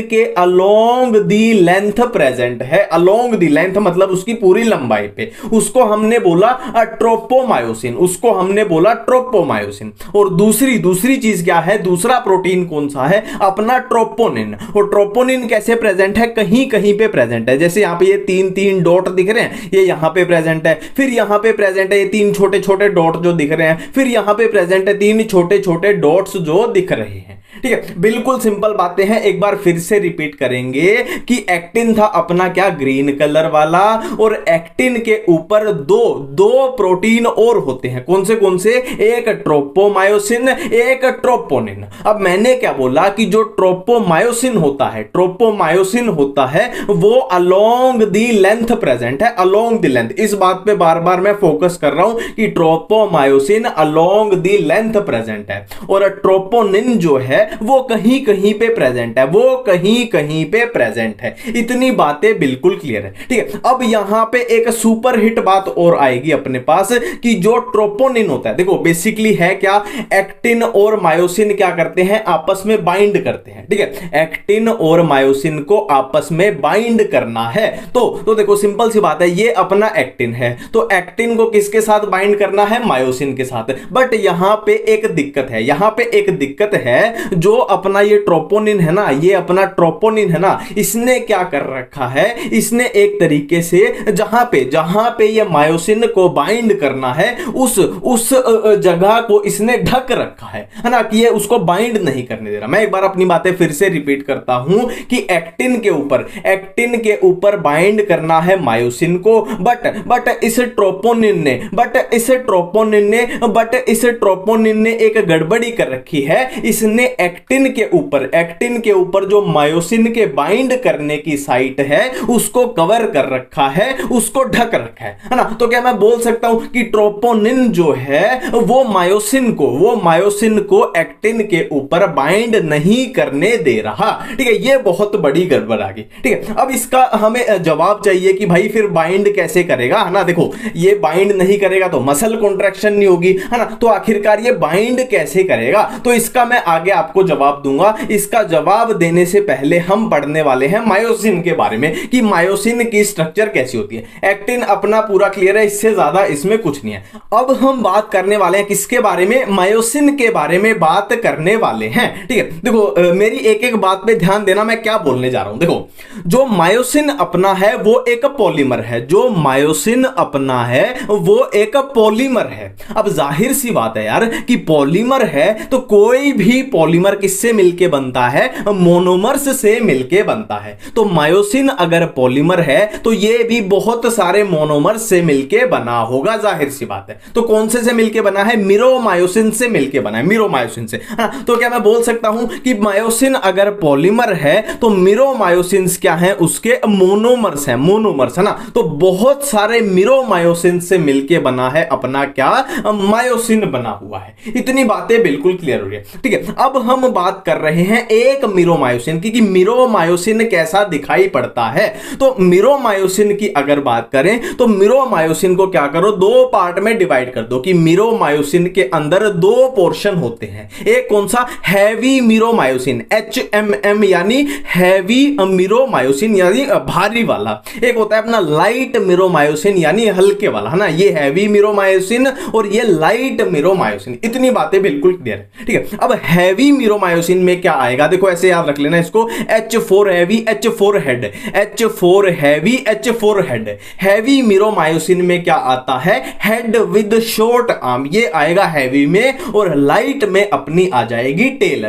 के अलोंग दी लेंथ प्रेजेंट है। अलोंग दी लेंथ मतलब उसकी पूरी लंबाई पे, उसको हमने बोला ट्रोपोमायोसिन, उसको हमने बोला ट्रोपोमायोसिन। और दूसरी चीज क्या है, दूसरा प्रोटीन कौन सा है, अपना ट्रोपोनिन। और ट्रोपोनिन कैसे प्रेजेंट है, कहीं कहीं पे प्रेजेंट है। जैसे यहां पे ये तीन तीन डॉट दिख रहे हैं, ये यहां पे प्रेजेंट है, फिर यहां पे प्रेजेंट है ये तीन छोटे छोटे डॉट जो दिख रहे हैं, फिर यहां पे प्रेजेंट है तीन छोटे छोटे डॉट्स जो दिख रहे हैं, ठीक है। बिल्कुल सिंपल बातें हैं, एक बार फिर से रिपीट करेंगे कि एक्टिन था अपना क्या, ग्रीन कलर वाला, और एक्टिन के ऊपर दो प्रोटीन और होते हैं। कौन से, एक ट्रोपोमायोसिन, एक ट्रोपोनिन। अब मैंने क्या बोला कि जो ट्रोपोमायोसिन होता है वो अलोंग दी लेंथ प्रेजेंट है, अलोंग दी लेंथ। इस बात पे बार बार मैं फोकस कर रहा हूं कि tropomyosin along the length present है, और ट्रोपोनिन जो है वो कहीं कहीं पे प्रेजेंट है, वो कहीं कहीं पे प्रेजेंट है। इतनी बातें बिल्कुल क्लियर है, ठीक है। अब यहां पे एक सुपर हिट बात और आएगी अपने पास कि जो ट्रोपोनिन होता है, देखो बेसिकली है क्या, एक्टिन और मायोसिन क्या करते हैं, आपस में बाइंड करते हैं, ठीक है। एक्टिन और मायोसिन को आपस में बाइंड करना है, तो देखो सिंपल सी बात है, ये अपना एक्टिन है, तो एक्टिन को किसके साथ बाइंड करना है, मायोसिन के साथ। बट यहां पे एक दिक्कत है, जो अपना ये ट्रोपोनिन है ना, ये अपना ट्रोपोनिन है ना, इसने क्या कर रखा है, इसने एक तरीके से जहां पे ये मायोसिन को बाइंड करना है उस जगह को इसने ढक रखा है ना, कि ये उसको बाइंड नहीं करने दे रहा। मैं एक बार अपनी बातें फिर से रिपीट करता हूं कि एक्टिन के ऊपर बाइंड करना है मायोसिन को, बट इस ट्रोपोनिन ने एक गड़बड़ी कर रखी है। इसने एक्टिन के ऊपर जो मायोसिन के बाइंड करने की साइट है उसको कवर कर रखा है, उसको ढक रखा है ना। तो क्या मैं बोल सकता हूं कि ट्रोपोनिन जो है वो मायोसिन को एक्टिन के ऊपर बाइंड नहीं करने दे रहा, ठीक है। ये बहुत बड़ी गड़बड़ आ गई, ठीक है। अब इसका हमें जवाब चाहिए कि भाई फिर बाइंड कैसे करेगा, है ना। देखो ये बाइंड नहीं करेगा तो मसल कॉन्ट्रैक्शन नहीं होगी, है ना। तो आखिरकार ये बाइंड कैसे करेगा, तो इसका मैं आगे आपको जवाब दूंगा। इसका जवाब देने से पहले हम पढ़ने वाले हैं मायोसिन के बारे में कि मायोसिन की स्ट्रक्चर कैसी होती है। एक्टिन अपना पूरा क्लियर है, इससे ज्यादा इसमें कुछ नहीं है। अब हम बात करने वाले हैं किसके बारे में, मायोसिन के बारे में बात करने वाले हैं, ठीक है। देखो मेरी एक एक बात पे ध्यान देना, मैं क्या बोलने जा रहा हूं। देखो जो मायोसिन अपना है वो एक पॉलीमर है, अब जाहिर सी बात है यार कि पॉलीमर है तो कोई भी पॉलीमर किससे मिलके बनता है, मोनोमर्स से मिलके बनता है। तो मायोसिन अगर पॉलीमर है तो ये भी बहुत सारे मोनोमर्स से मिलके बना होगा, जाहिर सी बात है। तो कौन से मिलके बना है, मिरोमायोसिन से मिलके बना है, मिरोमायोसिन से। तो क्या मैं बोल सकता हूं कि मायोसिन अगर पॉलीमर है तो मिरोमायोसिन क्या है, उसके मोनोमर्स है, है ना। तो बहुत सारे मिरोमायोसिन से मिलके बना है अपना क्या, मायोसिन बना हुआ है। इतनी बातें बिल्कुल क्लियर हो रही है, ठीक है। अब हम बात कर रहे हैं एक मिरोमायोसिन की कि मिरोमायोसिन कैसा दिखाई पड़ता है। तो मिरोमायोसिन की अगर बात करें तो मिरोमायोसिन को क्या करो, दो पार्ट में डिवाइड कर दो कि मिरोमायोसिन के अंदर दो पोर्शन होते हैं। एक कौन सा, हैवी मिरोमायोसिन, HMM यानी हैवी मिरोमायोसिन यानी भारी वाला। एक होता है अपना लाइट मिरोमायोसिन यानी हल्के वाला, है ना। ये हैवी मिरोमायोसिन और ये लाइट मिरोमायोसिन। इतनी बातें बिल्कुल क्लियर है, ठीक है। अब हैवी मिरोमायोसिन में क्या आएगा, देखो ऐसे याद रख लेना इसको, H4 heavy, H4 head, H4 heavy, H4 head. Heavy meromyosin में क्या आता है, हेड विद शॉर्ट आर्म, ये आएगा हैवी में, और लाइट में अपनी आ जाएगी टेल,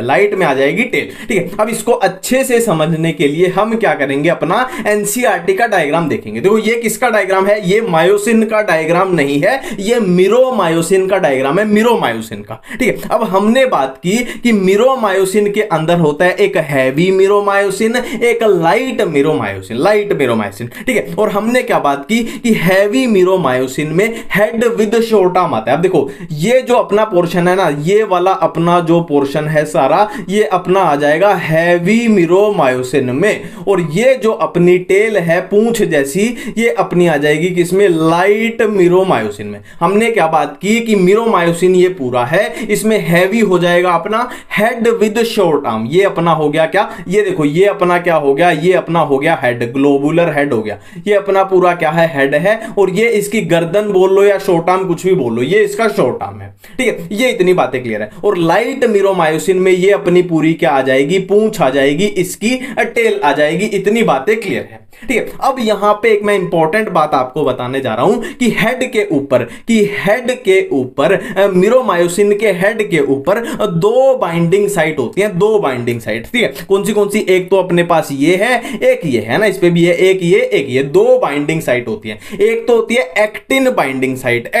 ठीक है। अब इसको अच्छे से समझने के लिए हम क्या करेंगे, अपना एनसीईआरटी का डायग्राम देखेंगे। देखो ये किसका डायग्राम है, ये मायोसिन का डायग्राम नहीं है, ये मिरोमायोसिन का डायग्राम है, मिरोमायोसिन का, ठीक है। अब हमने बात की कि मिरोमायोसिन के अंदर होता है एक हैवी मिरोमायोसिन, एक लाइट मिरोमायोसिन, ठीक है। और हमने क्या बात की कि हैवी मिरोमायोसिन में हेड विद शॉर्ट आर्म आता है। अब देखो ये जो अपना पोर्शन है ना, ये वाला अपना जो पोर्शन है सारा, ये अपना आ जाएगा हैवी मिरोमायोसिन में, और ये जो अपनी टेल है पूंछ जैसी, ये अपनी आ जाएगी किसमें, लाइट मिरोमायोसिन में। हमने क्या बात की कि मिरोमायोसिन ये पूरा है, इसमें हैवी हो जाएगा अपना हेड विद शॉर्ट आर्म। ये अपना हो गया क्या, ये देखो ये अपना क्या हो गया, ये अपना हो गया हेड, ग्लोबुलर हेड हो गया। ये अपना पूरा क्या है, हेड है, और ये इसकी गर्दन बोल लो या शॉर्ट आर्म कुछ भी बोल लो, ये इसका शॉर्ट आर्म है, ठीक है। ये इतनी बातें क्लियर है। और लाइट मिरोमायोसिन में ये अपनी पूरी क्या आ जाएगी, पूंछ आ जाएगी, इसकी टेल आ जाएगी। इतनी बातें क्लियर है, ठीक है। अब यहां पे एक मैं इंपॉर्टेंट बात आपको बताने जा रहा हूं कि हेड के ऊपर मिरोमायोसिन के हेड के ऊपर दो बाइंडिंग साइट होती हैं, दो बाइंडिंग साइट, ठीक है। कौन सी, एक तो अपने पास ये है, एक ये है ना, इस पे भी है, एक ये, दो बाइंडिंग साइट होती है। एक तो होती है एक्टिन बाइंडिंग साइट,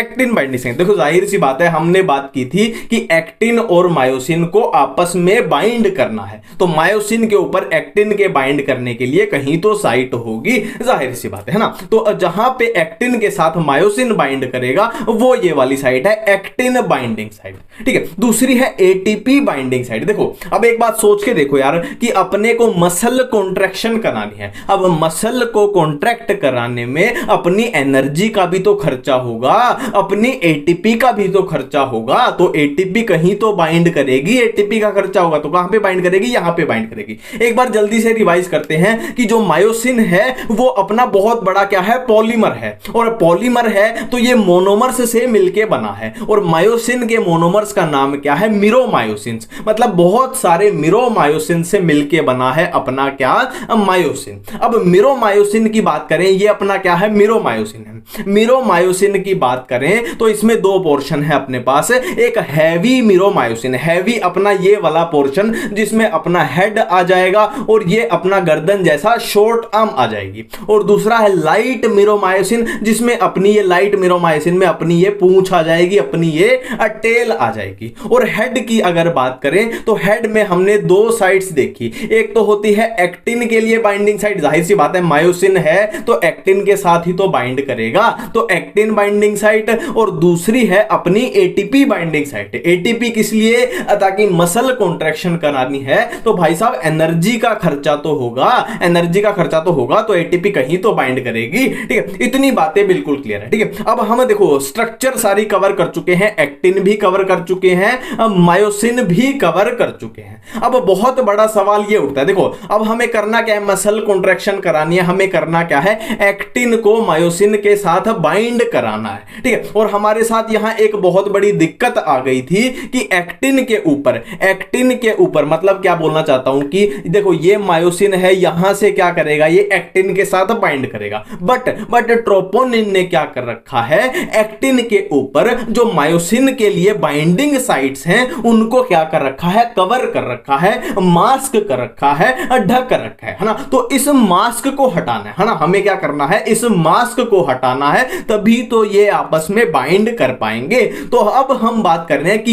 देखो जाहिर सी बात है, हमने बात की थी कि एक्टिन और मायोसिन को आपस में बाइंड करना है, तो मायोसिन के ऊपर एक्टिन के बाइंड करने के लिए कहीं तो साइट होगी, जाहिर सी बात है ना। तो जहां पे एक्टिन के साथ मायोसिन बाइंड करेगा वो ये वाली साइट है, एक्टिन बाइंडिंग साइट, ठीक है। दूसरी है एटीपी बाइंडिंग साइट। देखो अब एक बात सोच के देखो यार कि अपने को मसल कॉन्ट्रैक्शन करानी है, अब मसल को कॉन्ट्रैक्ट कराने में अपनी एनर्जी का भी तो खर्चा होगा, अपनी एटीपी का भी तो खर्चा होगा, तो एटीपी कहीं तो बाइंड करेगी, एटीपी का खर्चा होगा तो कहां पे बाइंड करेगी, यहां पे बाइंड करेगी। एक बार जल्दी से रिवाइज करते हैं कि जो मायोसिन है वो अपना बहुत बड़ा क्या है, पॉलीमर है, और पॉलीमर है तो ये मोनोमर्स से मिलके बना है, और मायोसिन के मोनोमर्स का नाम क्या है, मिरोमायोसिन्स, मतलब बहुत सारे मिरोमायोसिन से मिलके बना है अपना क्या, मायोसिन। अब मिरोमायोसिन की बात करें, ये अपना क्या है, मिरोमायोसिन है। मिरोमायोसिन की बात करें तो इसमें दो पोर्शन है अपने पास, एक हैवी मिरोमायोसिन, हैवी अपना ये वाला पोर्शन जिसमें अपना हेड आ जाएगा और ये अपना गर्दन जैसा शॉर्ट आर्म आ जाएगी, और दूसरा है लाइट मिरोमायोसिन जिसमें अपनी ये लाइट मिरोमायोसिन में अपनी ये पूंछ आ जाएगी, अपनी ये टेल आ जाएगी। और हेड की अगर बात करें तो हेड में हमने दो साइड्स देखी, एक तो होती है एक्टिन के लिए बाइंडिंग साइट, जाहिर सी बात है मायोसिन है तो एक्टिन के साथ ही तो बाइंड करेगा, तो एक्टिन बाइंडिंग साइट, और दूसरी है अपनी एटीपी बाइंडिंग साइट। एटीपी किस लिए, ताकि मसल कॉन्ट्रैक्शन करानी है तो भाई साहब एनर्जी का खर्चा तो होगा, तो एटीपी कहीं तो बाइंड करेगी, ठीक है। इतनी बातें बिल्कुल क्लियर है, ठीक है। अब हम देखो स्ट्रक्चर सारी कवर कर चुके हैं, एक्टिन भी कवर कर चुके हैं, मायोसिन भी कवर कर चुके हैं। अब बहुत बड़ा सवाल ये उठता है, देखो अब हमें करना क्या है, मसल कॉन्ट्रैक्शन करानी है, हमें करना क्या है, एक्टिन को मायोसिन के साथ बाइंड कराना है, ठीक है। और हमारे साथ यहां एक बहुत बड़ी दिक्कत आ गई थी कि एक्टिन के ऊपर मतलब क्या बोलना चाहता हूं कि देखो ये मायोसिन है, यहां से क्या करेगा, ये एक्टिन के साथ बाइंड करेगा, बट ट्रोपोनिन ने क्या कर रखा है, एक्टिन के ऊपर जो मायोसिन के लिए बाइंडिंग साइट्स हैं उनको क्या कर रखा है, कवर कर रखा है, मास्क कर रखा है, ढक रखा है ना। तो इस मास्क को हटाना है ना, हमें क्या करना है, इस मास्क को हटाना है, तभी तो ये आपस में बाइंड कर पाएंगे। तो अब हम बात कर रहे हैं कि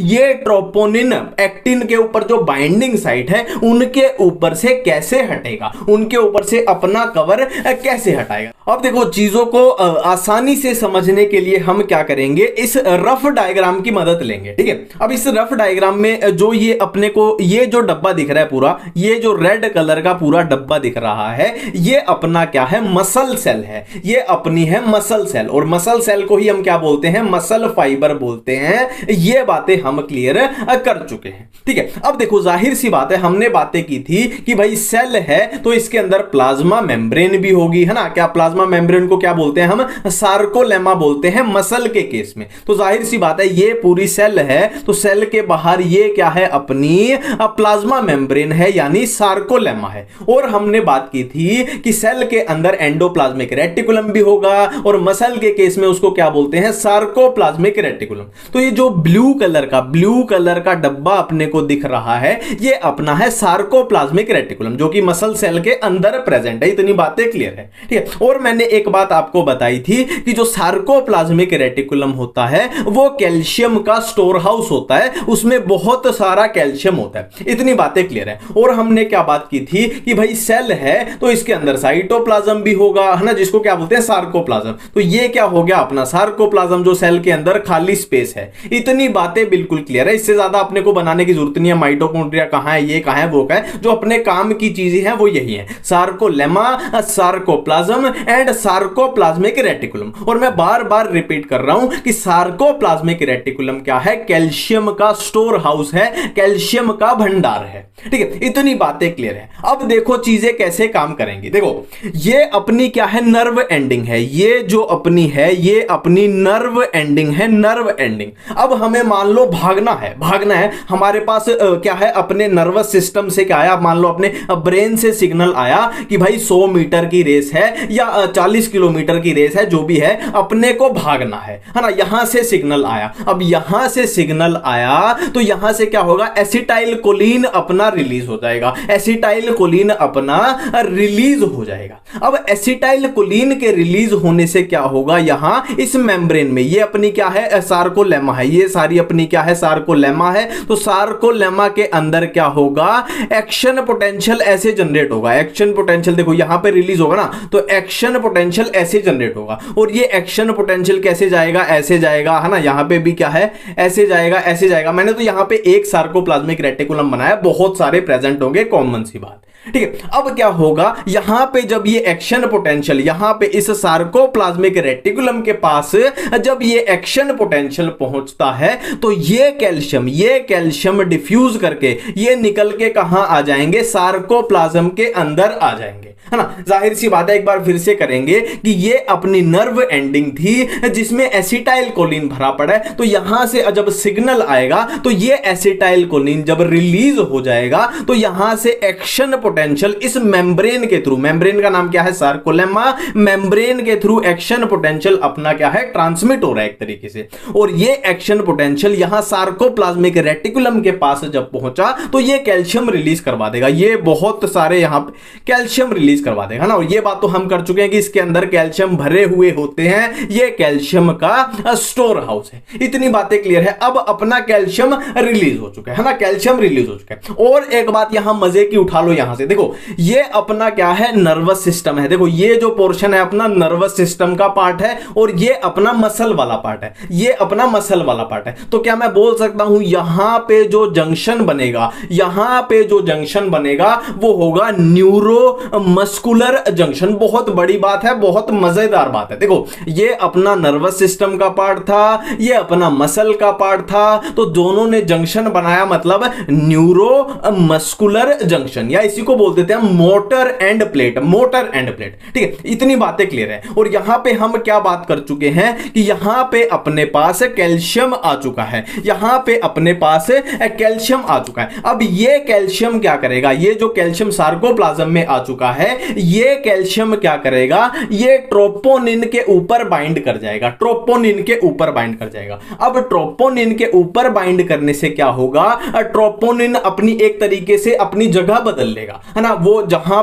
ये ट्रोपोनिन एक्टिन के ऊपर जो बाइंडिंग साइट है उनके ऊपर से कैसे हटेगा, उनके ऊपर से अपना कवर कैसे हटाएगा। अब देखो चीजों को आसानी से समझने के लिए हम क्या करेंगे, इस रफ डायग्राम की मदद लेंगे, ठीक है। अब इस रफ डायग्राम में जो ये अपने को ये जो डब्बा दिख रहा है पूरा, ये जो रेड कलर का पूरा डब्बा दिख रहा है, ये अपना क्या है, मसल सेल है, ये अपनी है मसल सेल, और मसल सेल को ही हम क्या बोलते हैं, मसल फाइबर बोलते हैं। ये बातें हम क्लियर कर चुके हैं, ठीक है। अब देखो जाहिर सी बात है, हमने बातें की थी कि भाई सेल है तो इसके अंदर प्लाज्मा मेम्ब्रेन भी होगी, है ना। क्या प्लाज्मा मेम्ब्रेन को क्या बोलते हैं हम, सार्कोलेमा बोलते हैं मसल के केस में। तो जाहिर सी बात है ये पूरी सेल है, तो सेल के बाहर ये क्या है, अपनी प्लाज्मा मेम्ब्रेन है यानी सार्कोलेमा है। और हमने बात की थी कि सेल के अंदर एंडोप्लाज्मिक रेटिकुलम भी होगा, और मसल के केस में उसको क्या बोलते हैं, सार्कोप्लाज्मिक रेटिकुलम। तो ये जो ब्लू कलर का डब्बा अपने को दिख रहा है, ये अपना है सार्कोप्लाज्मिक रेटिकुलम, जो कि मसल सेल के अंदर प्रेजेंट है। इतनी बातें क्लियर है, ठीक है। और मैंने एक बात आपको बताई थी कि जो सार्कोप्लाज्मिक रेटिकुलम होता है वो कैल्शियम का स्टोर हाउस होता है उसमें बहुत सारा कैल्शियम होता है। इतनी बातें क्लियर है। और हमने क्या बात की थी कि भाई सेल है तो इसके अंदर साइटोप्लाज्म भी होगा, है ना, जिसको क्या बोलते हैं सार्कोप्लाज्म। तो ये क्या हो गया अपना सार्कोप्लाज्म, जो सेल के अंदर खाली स्पेस है। इतनी बातें बिल्कुल क्लियर है, इससे ज्यादा अपने को बनाने की जरूरत नहीं है। माइटोकॉन्ड्रिया कहां है, ये कहां है, वो कहां है, जो अपने काम की चीजें हैं वो यही है, sarcolemma, sarcoplasm and sarcoplasmic reticulum. और मैं बार बार रिपीट कर रहा हूं कि सार्कोप्लाज्मिक रेटिकुलम क्या है, कैल्शियम का स्टोर हाउस है, कैल्शियम का भंडार है। ठीक है, इतनी बातें क्लियर है। अब देखो चीजें कैसे काम करेंगी। देखो ये अपनी क्या है, नर्व एंडिंग है, ये जो अपनी है ये अपनी नर्व एंडिंग है, नर्व एंडिंग। अब हमें मान लो भागना है, भागना है, हमारे पास क्या है, अपने नर्वस सिस्टम से क्या आया, मान लो अपने ब्रेन से सिग्नल आया कि भाई 100 मीटर की रेस है या 40 किलोमीटर की रेस है, जो भी है अपने को भागना है ना। यहां से सिग्नल आया, अब यहां से सिग्नल आया तो यहां से क्या होगा, एसिटाइल कोलिन अपना रिलीज हो जाएगा, एसिटाइल कोलिन अपना रिलीज हो जाएगा। अब एसिटाइल कोलिन के रिलीज होने से क्या होगा, यहां इस मेम्ब्रेन में, ये अपनी क्या है, सार्कोलेमा है, ये सारी अपनी क्या है, सार्कोलेमा है। तो सार्कोलेमा के अंदर क्या होगा, एक्शन पोटेंशियल ऐसे जनरेट होगा, एक्शन पोटेंशियल देखो यहां पे रिलीज होगा ना, तो एक्शन पोटेंशियल ऐसे जनरेट होगा। और ये एक्शन पोटेंशियल कैसे जाएगा, ऐसे जाएगा, है ना, यहां पे भी क्या है, ऐसे जाएगा, ऐसे जाएगा। मैंने तो यहां पे एक सार्कोप्लाज्मिक रेटिकुलम बनाया, बहुत सारे प्रेजेंट होंगे, कॉमन सी बात। ठीक है, अब क्या होगा, यहां पे जब ये एक्शन पोटेंशियल यहां पे इस सार्कोप्लाज्मिक रेटिकुलम के पास जब ये एक्शन पोटेंशियल पहुंचता है तो ये कैल्शियम डिफ्यूज करके ये निकल के कहां आ जाएंगे, सार्कोप्लाज्म के अंदर आ जाएंगे, है ना। जाहिर सी बात है, एक बार फिर से करेंगे कि ये अपनी नर्व एंडिंग थी जिसमें एसिटाइल कोलिन भरा पड़ा है। तो यहां से जब सिग्नल आएगा तो ये एसिटाइल कोलिन जब रिलीज हो जाएगा तो यहां से एक्शन पोटेंशियल इस मेम्ब्रेन के थ्रू, मेम्ब्रेन का नाम क्या है, सार्कोलेमा, मेम्ब्रेन के थ्रू एक्शन पोटेंशियल अपना क्या है, ट्रांसमिट हो रहा है एक तरीके से। और ये एक्शन पोटेंशियल यहां सार्कोप्लाज्मिक रेटिकुलम के पास जब पहुंचा तो ये कैल्शियम रिलीज करवा देगा, ये बहुत सारे यहां पे कैल्शियम रिलीज करवा देगा ना। और ये बात तो हम कर चुके हैं कि इसके अंदर कैल्शियम भरे हुए होते हैं, ये कैल्शियम का स्टोर हाउस है। इतनी बातें क्लियर है। अब अपना कैल्शियम रिलीज हो चुका है ना, कैल्शियम रिलीज हो चुका है। और एक बात यहां मजे की उठा लो, यहां से देखो ये अपना क्या है, नर्वस सिस्टम है। देखो ये जो पोर्शन है अपना नर्वस सिस्टम का पार्ट है और ये अपना मसल वाला पार्ट है, ये अपना मसल वाला पार्ट है। तो क्या मैं बोल सकता हूं यहां पे जो जंक्शन बनेगा, यहां पे जो जंक्शन बनेगा वो होगा न्यूरो मस्कुलर जंक्शन। बहुत बड़ी बात है, बहुत मजेदार बात है। देखो ये अपना नर्वस सिस्टम का पार्ट था, ये अपना मसल का पार्ट था, तो दोनों ने जंक्शन बनाया, मतलब न्यूरो मस्कुलर जंक्शन, या इसी को बोल देते हैं motor end plate, motor end plate. ठीक है, इतनी बातें क्लियर है। और यहां पे हम क्या बात कर चुके हैं कि यहां पे अपने पास कैल्शियम आ चुका है, यहां पे अपने पास कैल्शियम आ चुका है। अब ये कैल्शियम क्या करेगा, ये जो कैल्शियम सार्कोप्लाज्म में आ चुका है, ये कैल्शियम क्या करेगा, ये ट्रोपोनिन के ऊपर बाइंड कर जाएगा, ट्रोपोनिन के ऊपर बाइंड कर जाएगा। अब ट्रोपोनिन के ऊपर बाइंड करने से क्या होगा, ट्रोपोनिन अपनी एक तरीके से अपनी जगह बदल लेगा, है ना। वो जहां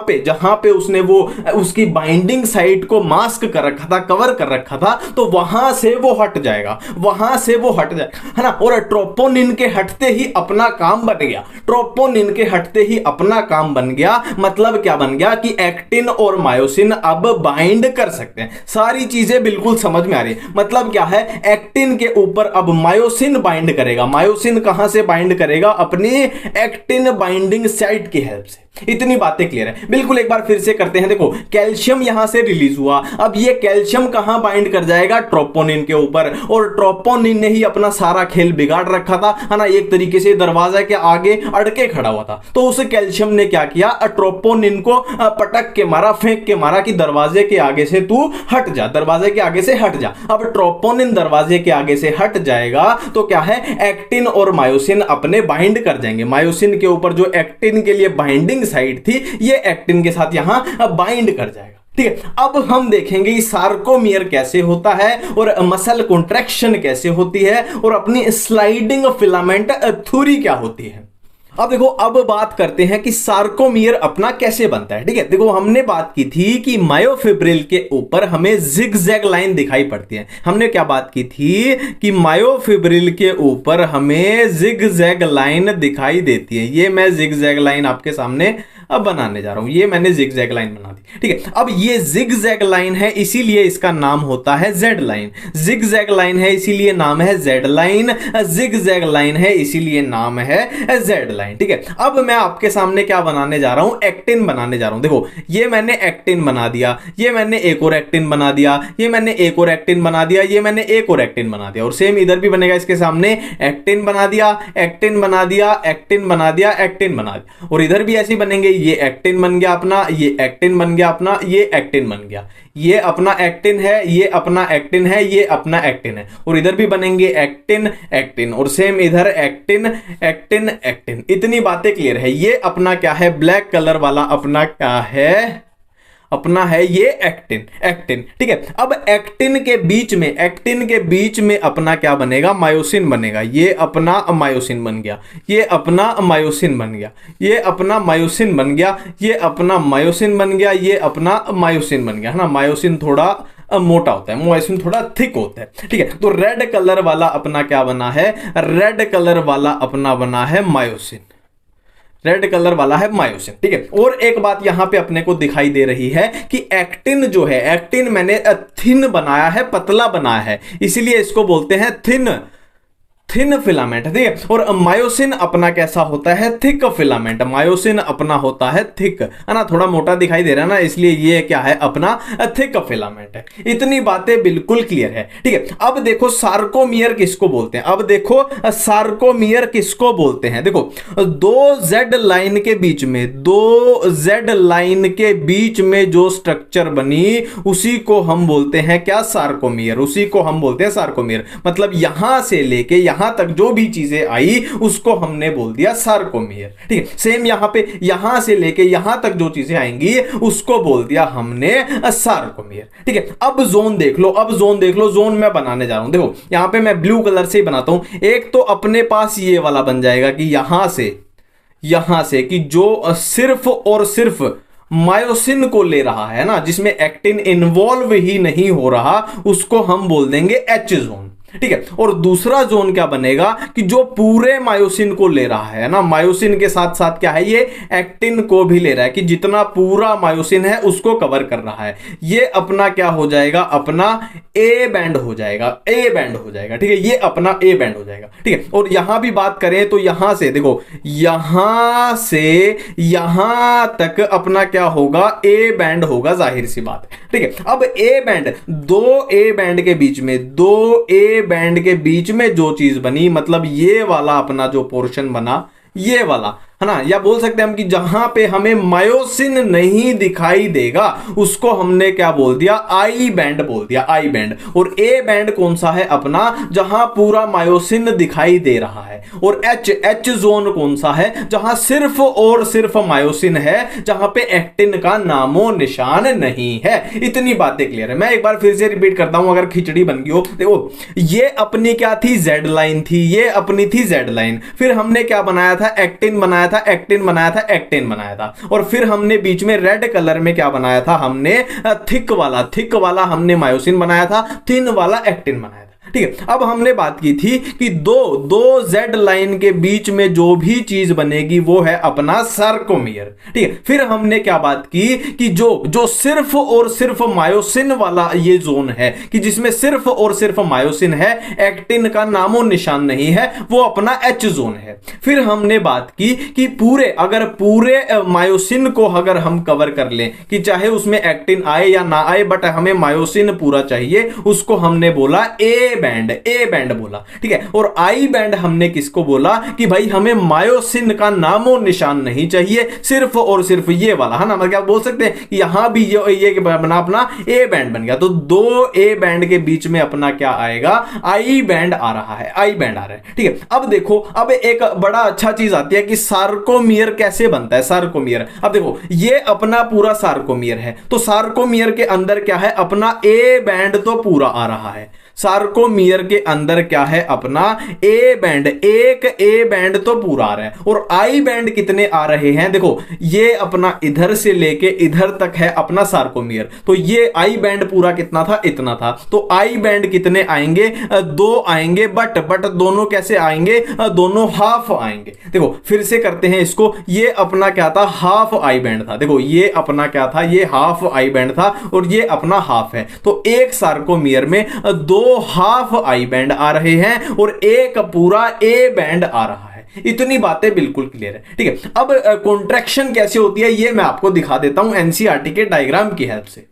पे उसने वो उसकी बाइंडिंग साइट को मास्क कर रखा था, कवर कर रखा था, तो वहां से वो हट जाएगा, वहां से वो हट जाएगा, है ना। और ट्रोपोनिन के हटते ही अपना काम बन गया, ट्रोपोनिन के हटते ही अपना काम बन गया। मतलब क्या बन गया कि एक्टिन और मायोसिन अब बाइंड कर सकते हैं। सारी चीजें बिल्कुल समझ में आ रही है। मतलब क्या है, एक्टिन के ऊपर अब मायोसिन बाइंड करेगा। मायोसिन कहां से बाइंड करेगा, अपनी एक्टिन बाइंडिंग साइट की हेल्प से। इतनी बातें क्लियर है। बिल्कुल एक बार फिर से करते हैं। देखो कैल्शियम यहां से रिलीज हुआ, अब ये कैल्शियम कहां बाइंड कर जाएगा, ट्रोपोनिन के ऊपर। और ट्रोपोनिन ने ही अपना सारा खेल बिगाड़ रखा था, है ना। एक तरीके से दरवाजा के आगे अड़के खड़ा हुआ था, तो उस कैल्शियम ने क्या किया, ट्रोपोनिन को पटक के मारा, फेंक के मारा कि दरवाजे के आगे से तू हट जा, दरवाजे के आगे से हट जा। अब ट्रोपोनिन दरवाजे के आगे से हट जाएगा तो क्या है, एक्टिन और मायोसिन अपने बाइंड कर जाएंगे। मायोसिन के ऊपर जो एक्टिन के लिए बाइंडिंग साइट थी, ये एक्टिन के साथ यहां बाइंड कर जाएगा। ठीक है, अब हम देखेंगे सार्कोमियर कैसे होता है और मसल कॉन्ट्रैक्शन कैसे होती है और अपनी स्लाइडिंग फिलामेंट थ्योरी क्या होती है। अब देखो, अब बात करते हैं कि सार्कोमियर अपना कैसे बनता है। ठीक है, देखो हमने बात की थी कि मायोफिब्रिल के ऊपर हमें जिगजैग लाइन दिखाई पड़ती है। हमने क्या बात की थी कि मायोफिब्रिल के ऊपर हमें जिगजैग लाइन दिखाई देती है। ये मैं जिगजैग लाइन आपके सामने अब बनाने जा रहा हूं। ये मैंने जिगजैग लाइन बना दी। ठीक है, अब ये जिगजैग लाइन है, इसीलिए इसका नाम होता है जेड लाइन। जिगजैग लाइन है इसीलिए नाम है जेड लाइन। जिगजैग लाइन है इसीलिए नाम है जेड लाइन। ठीक है, अब मैं आपके सामने क्या बनाने जा रहा हूं, एक्टिन बनाने जा रहा हूं। देखो, ये मैंने एक्टिन बना दिया, ये मैंने एक और एक्टिन बना दिया, ये मैंने एक और एक्टिन बना दिया, ये मैंने एक और एक्टिन बना दिया, और सेम इधर भी बनेगा इसके सामने। एक्टिन बना दिया, एक्टिन बना दिया, एक्टिन बना दिया, एक्टिन बना दिया, और इधर भी ऐसे ही बनेंगे। ये एक्टिन बन गया अपना, ये एक्टिन बन गया अपना, ये एक्टिन बन गया, ये अपना एक्टिन है, ये अपना एक्टिन है, ये अपना एक्टिन है, और इधर भी बनेंगे एक्टिन एक्टिन, और सेम इधर एक्टिन एक्टिन एक्टिन। इतनी बातें क्लियर है। ये अपना क्या है, ब्लैक कलर वाला अपना क्या है, अपना है ये एक्टिन एक्टिन। ठीक है, अब एक्टिन के बीच में अपना क्या बनेगा, मायोसिन बनेगा। ये अपना मायोसिन बन गया, ये अपना मायोसिन बन गया, ये अपना मायोसिन बन गया, ये अपना मायोसिन बन गया, ये अपना मायोसिन बन गया, है ना। मायोसिन थोड़ा मोटा होता है, मायोसिन थोड़ा थिक होता है। ठीक है, तो रेड कलर वाला अपना क्या बना है, रेड कलर वाला अपना बना है मायोसिन। रेड कलर वाला है मायोसिन। ठीक है, और एक बात यहां पे अपने को दिखाई दे रही है कि एक्टिन जो है, एक्टिन मैंने थिन बनाया है, पतला बनाया है, इसीलिए इसको बोलते हैं थिन फिलामेंट। ठीक है, और मायोसिन अपना कैसा होता है, थिक फिलामेंट। मायोसिन अपना होता है थिक, है ना, थोड़ा मोटा दिखाई दे रहा है ना, इसलिए ये क्या है, अपना थिक फिलामेंट है। इतनी बातें बिल्कुल क्लियर है। ठीक है, अब देखो सार्कोमियर किसको बोलते हैं। अब देखो सार्कोमियर किसको बोलते हैं। देखो, दो जेड लाइन के बीच में, दो जेड लाइन के बीच में जो स्ट्रक्चर बनी, उसी को हम बोलते हैं क्या, सार्कोमियर। उसी को हम बोलते हैं सार्कोमियर। मतलब यहां से लेके यहां तक जो भी चीजें आई उसको हमने बोल दिया सार्कोमियर। ठीक है, सेम यहां पे, यहां से लेके यहां तक जो चीजें आएंगी उसको बोल दिया हमने सार्कोमियर। ठीक है, अब जोन देख लो, अब जोन देख लो। जोन मैं बनाने जा रहा हूं। देखो, यहां पे मैं ब्लू कलर से ही बनाता हूं। एक तो अपने पास ये वाला बन जाएगा कि यहां से कि जो सिर्फ और सिर्फ मायोसिन को ले रहा है ना, जिसमें एक्टिन इन्वॉल्व ही नहीं हो रहा, उसको हम बोल देंगे एच जोन। ठीक है, और दूसरा जोन क्या बनेगा कि जो पूरे मायोसिन को ले रहा है ना, मायोसिन के साथ साथ क्या है, ये एक्टिन को भी ले रहा है, कि जितना पूरा मायोसिन है उसको कवर कर रहा है। ये अपना क्या हो जाएगा, अपना ए बैंड हो जाएगा, ए बैंड हो जाएगा। ठीक है, ये अपना ए बैंड हो जाएगा। ठीक है, और यहां भी बात करें तो यहां से देखो, यहां से यहां तक अपना क्या होगा, ए बैंड होगा, जाहिर सी बात है। ठीक है, अब ए बैंड, दो ए बैंड के बीच में, दो ए बैंड के बीच में जो चीज बनी, मतलब ये वाला अपना जो पोर्शन बना, ये वाला, है ना, या बोल सकते हैं हम कि जहां पे हमें मायोसिन नहीं दिखाई देगा उसको हमने क्या बोल दिया, आई बैंड बोल दिया, आई बैंड। और ए बैंड कौन सा है अपना, जहां पूरा मायोसिन दिखाई दे रहा है। और एच जोन कौन सा है, जहां सिर्फ और सिर्फ मायोसिन है, जहां पे एक्टिन का नामो निशान नहीं है। इतनी बातें क्लियर है। मैं एक बार फिर से रिपीट करता हूं, अगर खिचड़ी बन गई हो। देखो, ये अपनी क्या थी, जेड लाइन थी, ये अपनी थी जेड लाइन। फिर हमने क्या बनाया था, एक्टिन बनाया था, एक्टिन बनाया था, एक्टिन बनाया था, और फिर हमने बीच में रेड कलर में क्या बनाया था, हमने थिक वाला हमने मायोसिन बनाया था, थिन वाला एक्टिन बनाया था। ठीक है, अब हमने बात की थी कि दो जेड लाइन के बीच में जो भी चीज बनेगी वो है अपना सार्कोमियर। ठीक है, फिर हमने क्या बात की कि जो सिर्फ और सिर्फ मायोसिन वाला ये जोन है, कि जिसमें सिर्फ और सिर्फ मायोसिन है, एक्टिन का नामो निशान नहीं है, वो अपना एच जोन है। फिर हमने बात की कि अगर पूरे मायोसिन को अगर हम कवर कर लें, कि चाहे उसमें एक्टिन आए या ना आए, बट हमें मायोसिन पूरा चाहिए, उसको हमने बोला ए बैंड बोला। ठीक है, और आई बैंड हमने किसको बोला कि भाई हमें मायोसिन का नामो निशान नहीं चाहिए, सिर्फ और सिर्फ ये वाला, है ना। मतलब क्या बोल सकते हैं कि यहां भी ये बना अपना ए बैंड बन गया, तो दो ए बैंड के बीच में अपना क्या आएगा, आई बैंड आ रहा है, आई बैंड आ रहा है। ठीक है, अब देखो, अब एक बड़ा अच्छा चीज आती है कि सार्कोमियर कैसे बनता है। सार्कोमियर, अब देखो, ये अपना पूरा सार्कोमियर है, तो सार्कोमियर के अंदर क्या है, अपना ए बैंड तो पूरा आ रहा है, सार्कोमियर के अंदर क्या है अपना ए बैंड, एक ए बैंड तो पूरा आ रहा है। और आई बैंड कितने आ रहे हैं, देखो ये अपना इधर से लेके इधर तक है अपना सार्कोमियर, तो ये आई बैंड पूरा कितना था, इतना था। तो आई बैंड कितने आएंगे, 2 आएंगे, बट दोनों कैसे आएंगे, दोनों हाफ आएंगे। देखो फिर से करते हैं इसको, ये अपना क्या था, हाफ आई बैंड था। देखो ये अपना क्या था, ये हाफ आई बैंड था और ये अपना हाफ है। तो एक सार्कोमियर में 2 हाफ आई बैंड आ रहे हैं और एक पूरा ए बैंड आ रहा है। इतनी बातें बिल्कुल क्लियर है, ठीक है। अब कॉन्ट्रैक्शन कैसे होती है ये मैं आपको दिखा देता हूं एनसीईआरटी के डायग्राम की हेल्प से।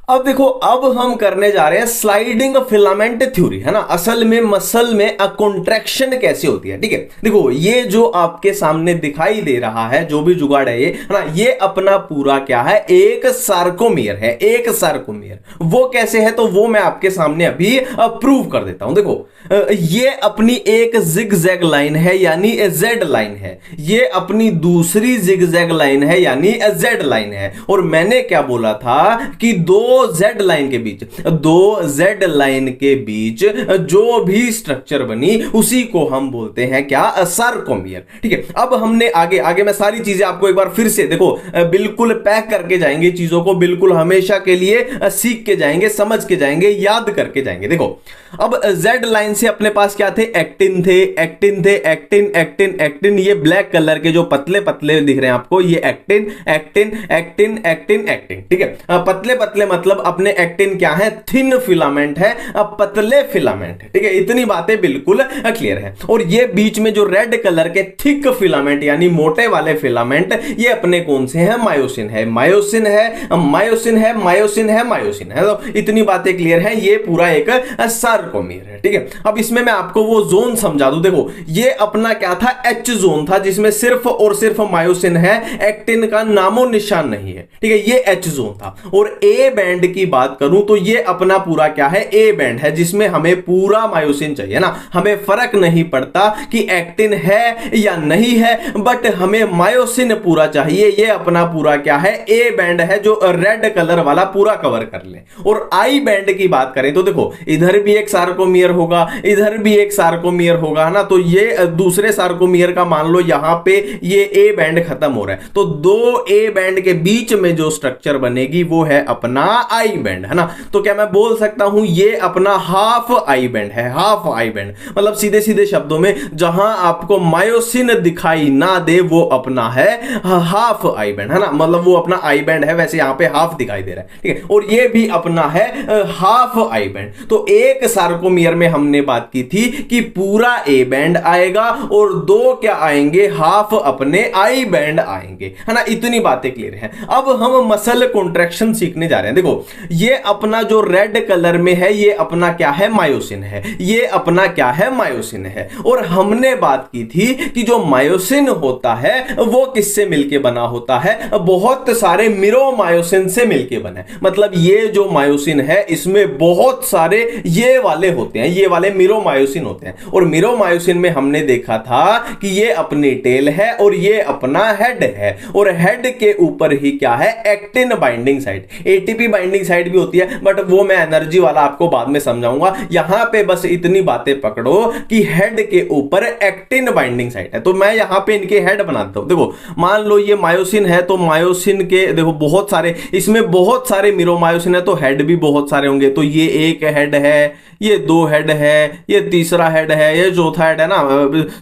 अब देखो, अब हम करने जा रहे हैं स्लाइडिंग फिलामेंट थ्योरी, है ना। असल में मसल में कॉन्ट्रैक्शन कैसे होती है, ठीक है। देखो ये जो आपके सामने दिखाई दे रहा है, जो भी जुगाड़ है ये, है ना, ये अपना पूरा क्या है, एक सार्कोमियर है, एक सार्कोमियर। वो कैसे है तो वो मैं आपके सामने अभी प्रूव कर देता हूं। देखो ये अपनी एक जिगजैग लाइन है यानी जेड लाइन है, ये अपनी दूसरी जिगजैग लाइन है यानी जेड लाइन है। और मैंने क्या बोला था कि 2 जेड लाइन के बीच, 2 जेड लाइन के बीच जो भी स्ट्रक्चर बनी उसी को हम बोलते हैं क्या, सार्कोमियर, ठीक है। अब हमने आगे मैं सारी चीजें आपको एक बार फिर से देखो बिल्कुल पैक करके जाएंगे, चीजों को बिल्कुल हमेशा के लिए सीख के जाएंगे, समझ के जाएंगे, याद करके जाएंगे। देखो अब जेड लाइन से अपने पास क्या थे, एक्टिन थे, एक्टिन थे, एक्टिन एक्टिन एक्टिन, ये ब्लैक कलर के जो पतले पतले दिख रहे हैं आपको, ये actin actin actin actin actin, ठीक है। पतले पतले मतलब अपने एक्टिन क्या है, थिन फिलामेंट है, पतले फिलामेंट है, ठीक है। इतनी बातें बिल्कुल क्लियर है। और ये बीच में जो रेड कलर के थिक फिलामेंट यानी मोटे वाले फिलामेंट, ये अपने कौन से हैं, मायोसिन है, मायोसिन है, मायोसिन है, मायोसिन है, मायोसिन है। तो इतनी बातें क्लियर है, ये पूरा एक सार्कोमियर है, ठीक है। अब इसमें मैं आपको वो जोन समझा दूं। देखो ये अपना क्या था, एच जोन था, जिसमें सिर्फ और सिर्फ मायोसिन है, एक्टिन का नामो निशान नहीं है, ठीक है। ये एच जोन था। और ए बैंड की बात करूं तो ये अपना पूरा क्या है, ए बैंड है, जिसमें हमें पूरा मायोसिन चाहिए ना। हमें फर्क नहीं पड़ता कि एक्टिन है या नहीं है, बट हमें मायोसिन पूरा चाहिए। ये अपना पूरा क्या है, ए बैंड है, जो रेड कलर वाला पूरा कवर कर ले। और आई बैंड की बात करें तो देखो इधर भी एक सार्कोमियर होगा, इधर भी एक सार्कोमियर होगा ना। तो ये दूसरे सार्कोमियर का मान लो यहां पे ये ए बैंड खत्म हो रहा है, तो 2 ए बैंड के बीच में जो स्ट्रक्चर बनेगी वो है अपना आई बैंड, है ना। तो क्या मैं बोल सकता हूं ये अपना हाफ आई बैंड है, हाफ आई बैंड। मतलब सीधे सीधे शब्दों में जहां आपको मायोसिन दिखाई ना दे वो अपना है हाफ आई बैंड, है ना। मतलब वो अपना आई बैंड है, वैसे यहां पे हाफ दिखाई दे रहा है, ठीक है। और ये भी अपना है हाफ आई बैंड। तो एक सार्कोमियर में हमने बात की थी कि पूरा ए बैंड आएगा और 2 क्या आएंगे, हाफ अपने आई बैंड आएंगे, है ना। इतनी बातें क्लियर है। अब हम मसल कॉन्ट्रैक्शन सीखने जा रहे हैं। देखो ये अपना जो रेड कलर में है ये अपना क्या है, मायोसिन है, ये अपना क्या है, मायोसिन है। और हमने बात की थी कि जो मायोसिन होता है वो किससे मिलके बना होता है, बहुत सारे मिरोमायोसिन से मिलके बना है। मतलब ये जो मायोसिन है इसमें बहुत सारे ये वाले होते हैं, ये वाले मिरोमायोसिन होते हैं। और मिरोमायोसिन में हमने देखा था कि ये अपनी टेल है और ये अपना हेड है, और हेड के ऊपर ही क्या है, actin binding site, ATP binding site भी होती है, बट वो मैं एनर्जी वाला आपको बाद में समझाऊंगा। यहां पे बस इतनी बातें पकड़ो कि हेड के ऊपर एक्टिन बाइंडिंग साइट है। तो मैं यहां पे इनके हेड बनाता हूं। देखो मान लो ये मायोसिन है, तो मायोसिन के देखो बहुत सारे, इसमें बहुत सारे मिरोमायोसिन है, तो हेड भी बहुत सारे होंगे। तो ये एक हेड है, ये 2 हेड है, ये तीसरा हेड है, ये चौथा हेड है ना।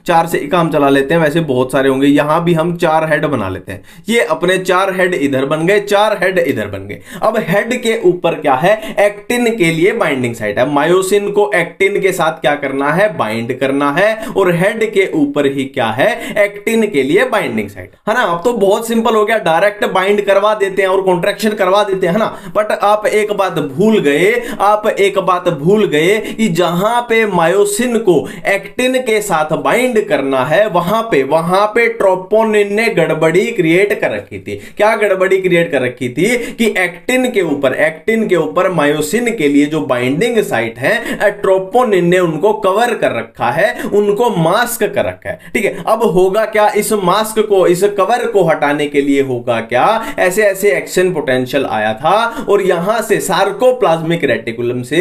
4 से काम चला लेते हैं, वैसे बहुत सारे होंगे। यहां भी हम 4 हेड बना लेते हैं। ये अपने 4 हेड इधर बन गए, 4 हेड इधर बन गए। अब हेड के ऊपर क्या है, एक्टिन के लिए बाइंडिंग साइट है। मायोसिन को एक्टिन के साथ क्या करना है, बाइंड करना है। और हेड के ऊपर ही क्या है, एक्टिन के लिए बाइंडिंग साइट, है ना। अब तो बहुत सिंपल हो गया, डायरेक्ट बाइंड करवा देते हैं और कॉन्ट्रैक्शन करवा देते हैं ना। बट आप एक बात भूल गए, आप एक बात भूल गए कि जहां पे मायोसिन को एक्टिन के साथ बाइंड करना है वहां पे ट्रोपोनिन ने गड़बड़ी क्रिएट कर रखी थी। क्या गड़बड़ी क्रिएट कर रखी थी कि एक्टिन के ऊपर, एक्टिन के ऊपर मायोसिन के लिए जो बाइंडिंग साइट है ट्रोपोनिन ने उनको कवर कर रखा है, उनको मास्क कर रखा है। ठीक है, अब होगा क्या, इस मास्क को, इस कवर को हटाने के लिए होगा क्या, ऐसे ऐसे एक्शन पोटेंशियल आया था और यहां से सार्कोप्लाज्मिक रेटिकुलम से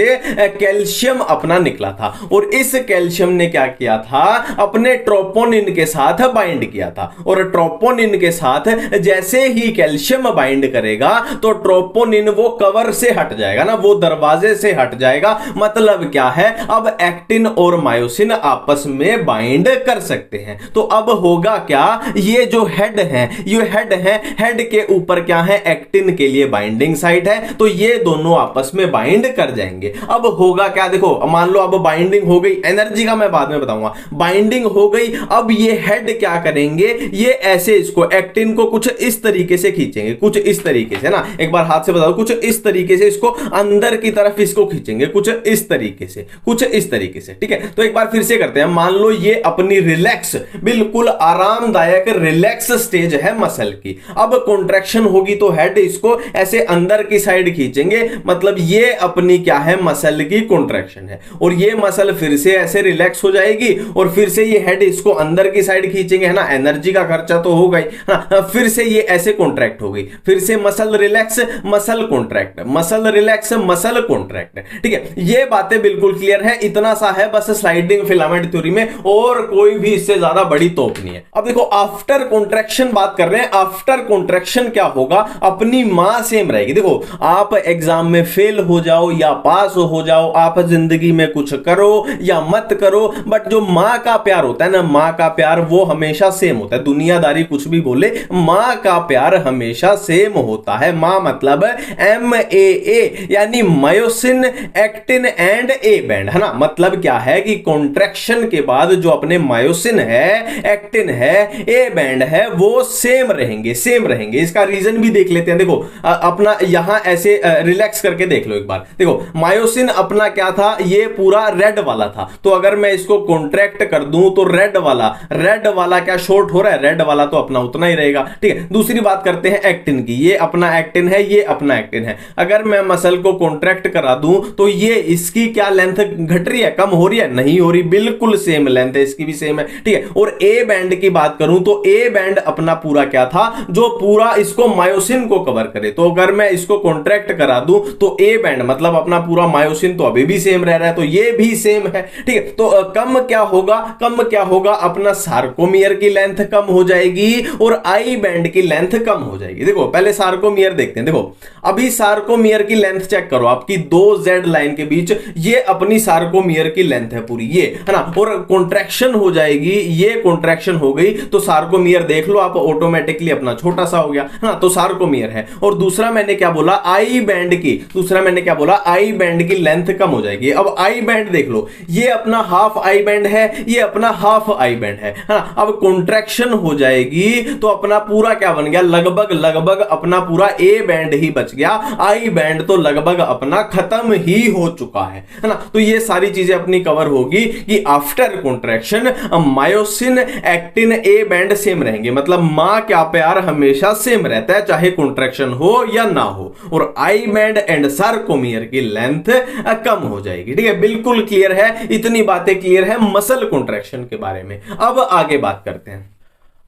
कैल्शियम अपना निकला था और इस कैल्शियम ने क्या किया था, अपने ट्रोपोनिन के साथ बाइंड किया था और ट्रोपोनिन के साथ जैसे ही कैल्शियम बाइंड करेगा तो ट्रोपोनिन वो कवर से हट जाएगा ना, वो दरवाजे से हट जाएगा। मतलब क्या है, अब एक्टिन और मायोसिन आपस में बाइंड कर सकते हैं। तो अब होगा क्या, ये जो हेड है, ये हेड है, हेड के ऊपर क्या है, एक्टिन के लिए बाइंडिंग साइट है, तो ये दोनों आपस में बाइंड कर जाएंगे। अब होगा क्या, देखो मान लो अब बाइंडिंग हो गई, एनर्जी का मैं बाद में बताऊंगा, बाइंडिंग हो गई। अब ये हेड क्या करेंगे, ये ऐसे इसको एक्टिन को कुछ इस तरीके से खींचेंगे, कुछ इस तरीके से ना, एक बार हाथ से बताओ, कुछ इस तरीके से इसको अंदर की तरफ इसको खींचेंगे, कुछ इस तरीके से, कुछ इस तरीके से। ठीक है, तो एक बार फिर से करते हैं। मान लो ये अपनी रिलैक्स, बिल्कुल आरामदायक रिलैक्स स्टेज है मसल की। अब कॉन्ट्रैक्शन होगी तो हेड इसको ऐसे अंदर की साइड खींचेंगे, मतलब ये अपनी क्या है, मसल की कॉन्ट्रैक्शन है और ये मसल फिर से ऐसे रिलैक्स हो जाएगी और फिर से ये हेड इसको अंदर की साइड खींचेंगे, है ना, एनर्जी का खर्चा तो होगा ही ना। फिर से ये ऐसे कॉन्ट्रैक्ट हो गई, फिर से muscle relax, muscle contract, muscle relax, muscle contract. ठीक है, ये बातें बिल्कुल क्लियर है, इतना सा है बस स्लाइडिंग फिलामेंट थ्योरी में, और कोई भी इससे ज्यादा बड़ी तोप नहीं है। अब देखो आफ्टर कॉन्ट्रैक्शन बात कर रहे हैं, आफ्टर कॉन्ट्रैक्शन क्या होगा, अपनी मां सेम रहेगी। देखो आप एग्जाम में फेल हो जाओ या पास हो जाओ, आप जिंदगी में कुछ करो या मत करो, बट जो मां का प्यार होता है ना, मां का प्यार वो हमेशा सेम होता है। दुनियादारी कुछ भी बोले, मां का प्यार हमेशा सेम होता है। मां मतलब MAA यानी myosin, actin and A band, है ना। मतलब क्या है कि कॉन्ट्रैक्शन के बाद जो अपने मायोसिन है, एक्टिन है, ए बैंड है, वो सेम रहेंगे, सेम रहेंगे। इसका रीजन भी देख लेते हैं। देखो अपना यहां ऐसे रिलैक्स करके देख लो एक बार। देखो मायोसिन अपना क्या था, ये पूरा रेड वाला था, तो अगर मैं इसको कॉन्ट्रैक्ट कर दूं तो रेड वाला क्या शॉर्ट हो रहा है, रेड वाला तो अपना उतना ही रहेगा। ठीक है, दूसरी बात करते हैं एक्टिन की। ये अपना एक्टिन है, ये अपना एक्टिन है। अगर मैं मसल को कॉन्ट्रैक्ट करा दूं तो ये इसकी क्या लेंथ घट रही है, कम हो रही है, नहीं हो रही, बिल्कुल सेम लेंथ है, इसकी भी सेम है। ठीक है, और ए बैंड की बात करूं तो ए बैंड अपना पूरा क्या था, जो पूरा इसको मायोसिन को कवर करे। तो अगर मैं इसको कॉन्ट्रैक्ट करा दूं तो ए बैंड मतलब अपना पूरा मायोसिन तो अभी भी सेम रह रहा है, तो ये भी सेम है। ठीक है, तो कम क्या होगा, कम क्या होगा, अपना सार्कोमियर की लेंथ कम हो जाएगी और आई बैंड की लेंथ कम हो जाएगी। देखो पहले सार्कोमियर देखते हैं। देखो अभी सार्कोमियर की लेंथ चेक करो, आपकी दो जेड लाइन के बीच, ये अपनी सार्कोमियर की लेंथ है पूरी, ये है ना, और कॉन्ट्रैक्शन हो जाएगी, ये कॉन्ट्रैक्शन हो गई तो सार्कोमियर देख लो आप, ऑटोमेटिकली अपना छोटा सा हो गया, है ना, तो सार्कोमियर है। और दूसरा मैंने क्या बोला, आई बैंड की, दूसरा मैंने क्या बोला, आई बैंड की लेंथ कम हो जाएगी। अब आई बैंड देख लो, ये अपना हाफ आई बैंड है, ये अपना हाफ आई बैंड है ना। अब कॉन्ट्रैक्शन हो जाएगी तो अपना पूरा क्या बन गया, लगभग अपना पूरा ए बैंड ही बच गया, आई बैंड तो लगभग अपना खत्म ही हो चुका है ना। तो ये सारी चीजें अपनी कवर होगी कि after contraction myosin, actin, A band same रहेंगे, मतलब मां क्या प्यार हमेशा सेम रहता है, चाहे कॉन्ट्रैक्शन हो या ना हो, और आई बैंड एंड सार्कोमियर की लेंथ कम हो जाएगी। ठीक है, बिल्कुल क्लियर है, इतनी बातें क्लियर है मसल कॉन्ट्रैक्शन के बारे में। अब आगे बात करते हैं।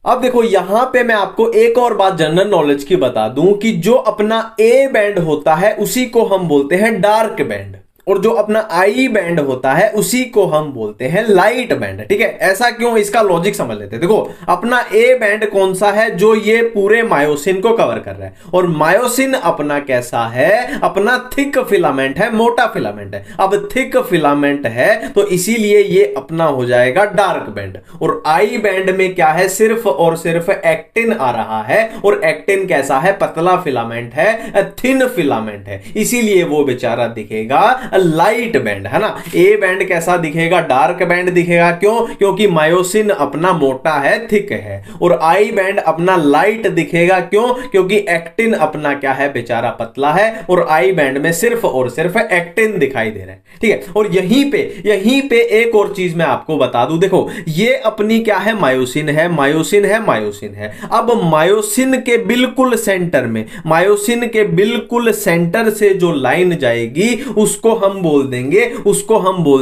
अब देखो यहां पे मैं आपको एक और बात जनरल नॉलेज की बता दूं कि जो अपना ए बैंड होता है उसी को हम बोलते हैं डार्क बैंड, और जो अपना आई बैंड होता है उसी को हम बोलते हैं लाइट बैंड। ठीक है, ऐसा क्यों, इसका लॉजिक समझ लेते हैं। देखो अपना ए बैंड कौन सा है, जो ये पूरे मायोसिन को कवर कर रहा है, और मायोसिन अपना कैसा है, अपना थिक फिलामेंट है, मोटा फिलामेंट है। अब थिक फिलामेंट है तो इसीलिए ये अपना हो जाएगा डार्क बैंड, और आई बैंड में क्या है, सिर्फ और सिर्फ एक्टिन आ रहा है, और एक्टिन कैसा है, पतला फिलामेंट है, थिन फिलामेंट है, इसीलिए वो बेचारा दिखेगा लाइट बैंड, है ना। ए बैंड कैसा दिखेगा, डार्क बैंड दिखेगा, क्यों, क्योंकि मायोसिन अपना मोटा है, थिक है। और आई बैंड अपना लाइट दिखेगा, क्यों, क्योंकि एक्टिन अपना क्या है, बेचारा पतला है, और आई बैंड में सिर्फ और सिर्फ एक्टिन दिखाई दे रहा है, ठीक है। और यहीं पे एक और चीज मैं आपको बता दूं, देखो ये अपनी क्या है, मायोसिन है, मायोसिन है, मायोसिन है। अब मायोसिन के बिल्कुल सेंटर में, मायोसिन के बिल्कुल सेंटर से जो लाइन जाएगी उसको हम बोल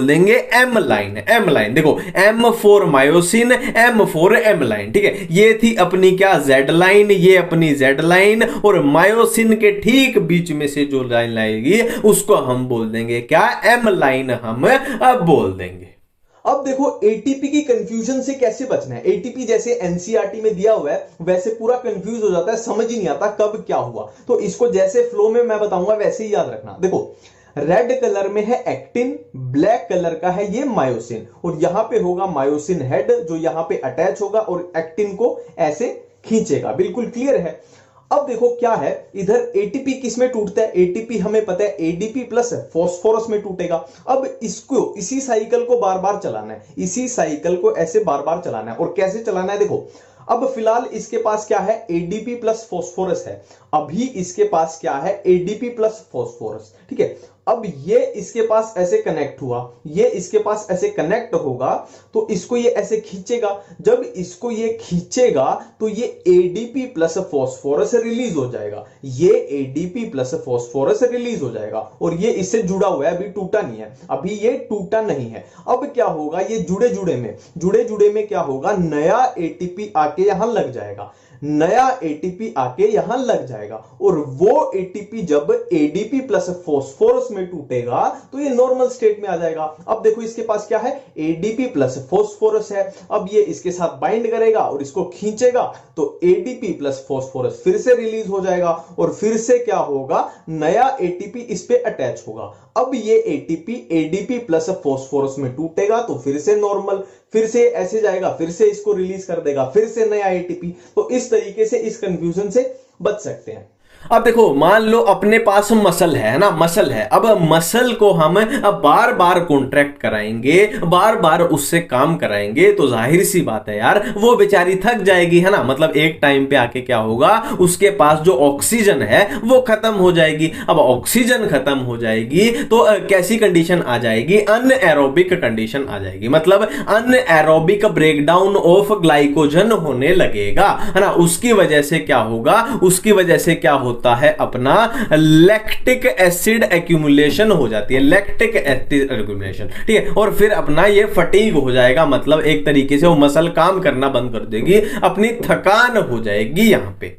देंगे एम लाइन, एम लाइन। देखो M for myosin, M for M line, ठीक है। ये थी अपनी क्या, जेड लाइन, ये अपनी जेड लाइन, और मायोसिन के ठीक बीच में से जो लाइन आएगी उसको हम बोल देंगे क्या, एम लाइन हम अब बोल देंगे। अब देखो एटीपी की कंफ्यूजन से कैसे बचना है। एटीपी जैसे एनसीईआरटी में दिया हुआ है वैसे पूरा कंफ्यूज हो जाता है, समझ ही नहीं आता कब क्या हुआ। तो इसको जैसे फ्लो में मैं बताऊंगा वैसे ही याद रखना। देखो रेड कलर में है एक्टिन, ब्लैक कलर का है ये मायोसिन, और यहां पे होगा मायोसिन हेड जो यहां पे अटैच होगा और एक्टिन को ऐसे खींचेगा, बिल्कुल क्लियर है। अब देखो क्या है, इधर एटीपी किस में टूटता है, एटीपी हमें पता है एडीपी प्लस फास्फोरस में टूटेगा। अब इसको इसी साइकिल को बार बार चलाना है, इसी साइकिल को ऐसे बार बार चलाना है। और कैसे चलाना है, देखो अब फिलहाल इसके पास क्या है, एडीपी प्लस फास्फोरस है, अभी इसके पास क्या है, एडीपी प्लस फास्फोरस, ठीक है। अब ये इसके पास ऐसे कनेक्ट हुआ, ये इसके पास ऐसे कनेक्ट होगा, तो इसको ये ऐसे खींचेगा। जब इसको ये खींचेगा तो ये एडीपी प्लस फास्फोरस रिलीज हो जाएगा, ये एडीपी प्लस फास्फोरस रिलीज हो जाएगा, और ये इससे जुड़ा हुआ है, अभी टूटा नहीं है, अभी ये टूटा नहीं है। अब क्या होगा, ये जुड़े जुड़े में क्या होगा, नया एटीपी आके यहां लग जाएगा, नया एटीपी आके यहां लग जाएगा, और वो एटीपी जब एडीपी प्लस फास्फोरस में टूटेगा तो ये नॉर्मल स्टेट में आ जाएगा। अब देखो इसके पास क्या है, एडीपी प्लस फास्फोरस है, अब ये इसके साथ बाइंड करेगा और इसको खींचेगा तो एडीपी प्लस फास्फोरस फिर से रिलीज हो जाएगा, और फिर से क्या होगा, नया एटीपी इस पे अटैच होगा। अब ये एटीपी एडीपी प्लस फास्फोरस में टूटेगा तो फिर से नॉर्मल, फिर से ऐसे जाएगा, फिर से इसको रिलीज कर देगा, फिर से नया एटीपी। तो इस तरीके से इस कंफ्यूजन से बच सकते हैं। अब देखो मान लो अपने पास मसल है ना, मसल है। अब मसल को हम बार बार कॉन्ट्रैक्ट कराएंगे, बार बार उससे काम कराएंगे, तो जाहिर सी बात है यार वो बेचारी थक जाएगी, है ना। मतलब एक टाइम पे आके क्या होगा, उसके पास जो ऑक्सीजन है वो खत्म हो जाएगी। अब ऑक्सीजन खत्म हो जाएगी तो कैसी कंडीशन आ जाएगी, अनएरोबिक कंडीशन आ जाएगी। मतलब अनएरोबिक ब्रेकडाउन ऑफ ग्लाइकोजन होने लगेगा, है ना। उसकी वजह से क्या होगा, उसकी वजह से क्या होता है, अपना लैक्टिक एसिड एक्यूमुलेशन हो जाती है, लैक्टिक एसिड एक्यूमुलेशन, ठीक है। और फिर अपना ये फटीग हो जाएगा, मतलब एक तरीके से वो मसल काम करना बंद कर देगी, अपनी थकान हो जाएगी यहां पे।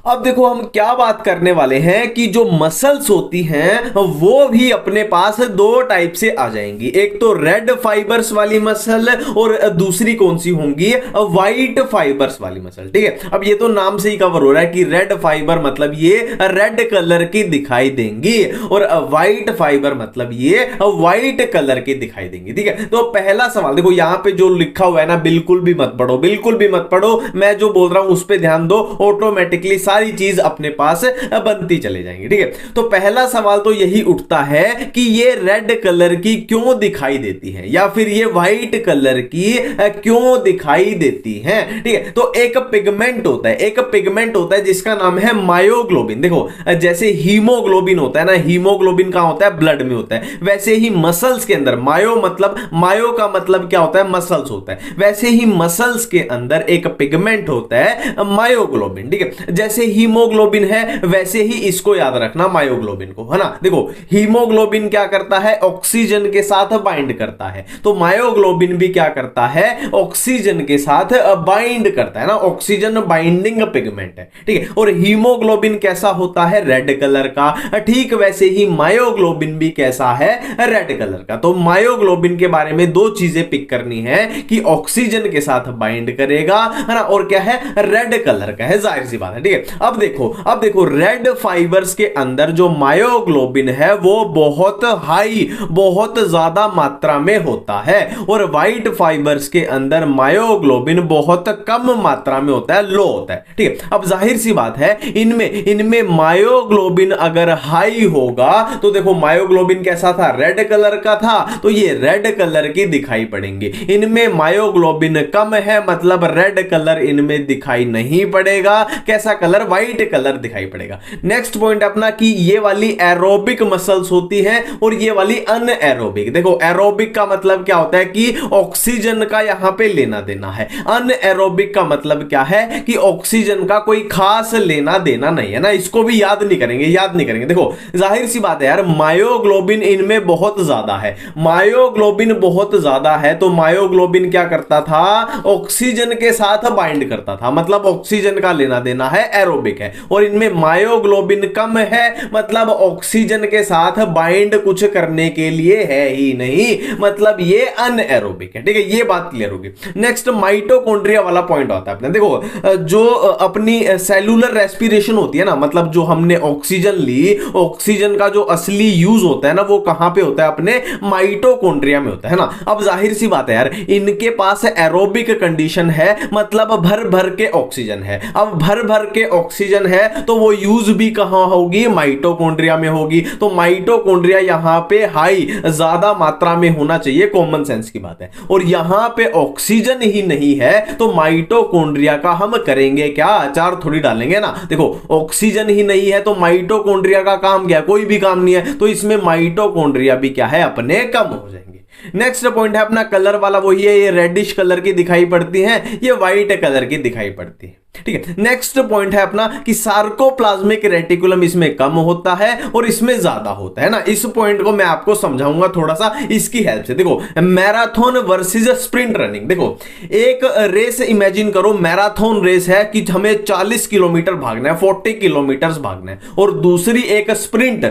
अब देखो हम क्या बात करने वाले हैं कि जो मसल्स होती हैं वो भी अपने पास दो टाइप से आ जाएंगी, एक तो रेड फाइबर्स वाली मसल और दूसरी कौन सी होंगी, व्हाइट फाइबर्स वाली मसल, ठीक है। अब ये तो नाम से ही कवर हो रहा है कि रेड फाइबर मतलब ये रेड कलर की दिखाई देंगी, और व्हाइट फाइबर मतलब ये व्हाइट कलर की दिखाई देंगी, ठीक है। तो पहला सवाल देखो यहां पे जो लिखा हुआ है ना, बिल्कुल भी मत पढ़ो, बिल्कुल भी मत पढ़ो, मैं जो बोल रहा हूं उस पर ध्यान दो, ऑटोमेटिकली सारी चीज अपने पास बनती चले जाएंगी, ठीक है। तो पहला सवाल तो यही उठता है कि ये रेड कलर की क्यों दिखाई देती है, या फिर ये व्हाइट कलर की क्यों दिखाई देती है, ठीक है। तो एक पिगमेंट होता है, एक पिगमेंट होता है जिसका नाम है मायोग्लोबिन। देखो जैसे हीमोग्लोबिन होता है ना, हीमोग्लोबिन कहां होता है, ब्लड में होता है, वैसे ही मसल्स के अंदर मायो का मतलब क्या होता है, मसल्स होता है, वैसे ही मसल्स के अंदर एक पिगमेंट होता है मायोग्लोबिन, ठीक है। जैसे हीमोग्लोबिन है वैसे ही इसको याद रखना, मायोग्लोबिन को, है ना। देखो हीमोग्लोबिन क्या करता है, ऑक्सीजन के साथ बाइंड करता है, तो मायोग्लोबिन भी क्या करता है, ऑक्सीजन के साथ बाइंड करता है ना, ऑक्सीजन बाइंडिंग पिगमेंट है, ठीक है। और हीमोग्लोबिन कैसा होता है, रेड कलर का, ठीक वैसे ही मायोग्लोबिन भी कैसा है, रेड कलर का। तो मायोग्लोबिन के बारे में दो चीजें पिक करनी है कि ऑक्सीजन के साथ बाइंड करेगा, है ना, और क्या है, रेड कलर का है, जाहिर सी बात है, ठीक है। अब देखो रेड फाइबर्स के अंदर जो मायोग्लोबिन है वो बहुत हाई, बहुत ज्यादा मात्रा में होता है, और व्हाइट फाइबर्स के अंदर मायोग्लोबिन बहुत कम मात्रा में होता है, लो होता है। ठीक है, अब जाहिर सी बात है इनमें मायोग्लोबिन अगर हाई होगा तो देखो मायोग्लोबिन कैसा था, रेड कलर का था, तो ये रेड कलर की दिखाई पड़ेंगे। इनमें मायोग्लोबिन कम है मतलब रेड कलर इनमें दिखाई नहीं पड़ेगा, कैसा कलर, व्हाइट कलर दिखाई पड़ेगा। नेक्स्ट पॉइंट अपना कि ये वाली एरोबिक मसल्स होती हैं और ये वाली अनएरोबिक। देखो एरोबिक का मतलब क्या होता है कि ऑक्सीजन का यहां पे लेना देना है, अनएरोबिक का मतलब क्या है कि ऑक्सीजन का कोई खास लेना देना नहीं है ना, इसको भी याद नहीं करेंगे। देखो जाहिर सी बात है यार, मायोग्लोबिन इनमें बहुत ज्यादा है, मायोग्लोबिन बहुत ज्यादा है तो मायोग्लोबिन क्या करता था, ऑक्सीजन के साथ बाइंड करता था, मतलब ऑक्सीजन का लेना देना है, एरोबिक है। और इनमें मायोग्लोबिन कम है मतलब ऑक्सीजन के साथ बाइंड कुछ करने के लिए है ही नहीं, मतलब ये अनएरोबिक है। ठीक है, ये बात क्लियर होगी। नेक्स्ट माइटोकॉन्ड्रिया वाला पॉइंट आता है अपने, देखो जो अपनी सेलुलर रेस्पिरेशन होती है ना, मतलब जो हमने ऑक्सीजन ली, ऑक्सीजन का जो असली यूज होता है ना वो कहां पे होता है, अपने माइटोकॉन्ड्रिया में होता है ना। अब जाहिर सी बात है यार, इनके पास एरोबिक कंडीशन है मतलब भर भर के ऑक्सीजन है। अब भर भर के ऑक्सीजन है तो वो यूज भी कहां होगी, माइटोकॉन्ड्रिया में होगी। तो माइटोकॉन्ड्रिया यहां पे हाई, ज्यादा मात्रा में होना चाहिए, कॉमन सेंस की बात है। और यहां पे ऑक्सीजन ही नहीं है तो माइटोकॉन्ड्रिया का हम करेंगे क्या, अचार थोड़ी डालेंगे ना। देखो ऑक्सीजन ही नहीं है तो माइटोकॉन्ड्रिया का काम क्या है, कोई भी काम नहीं है, तो इसमें माइटोकॉन्ड्रिया भी क्या है, अपने कम हो जाएंगे। नेक्स्ट पॉइंट है अपना कलर वाला, वही है, ये रेडिश कलर की दिखाई पड़ती है, ये व्हाइट कलर की दिखाई पड़ती है। ठीक है, नेक्स्ट पॉइंट है अपना कि सार्कोप्लाज्मिक रेटिकुलम इसमें कम होता है और इसमें ज्यादा होता है ना। इस पॉइंट को मैं आपको समझाऊंगा थोड़ा सा इसकी हेल्प से। देखो मैराथन वर्सेस स्प्रिंट रनिंग, देखो एक रेस इमेजिन करो, मैराथन रेस है कि हमें 40 किलोमीटर भागना है, 40 किलोमीटर भागना है, और दूसरी एक स्प्रिंट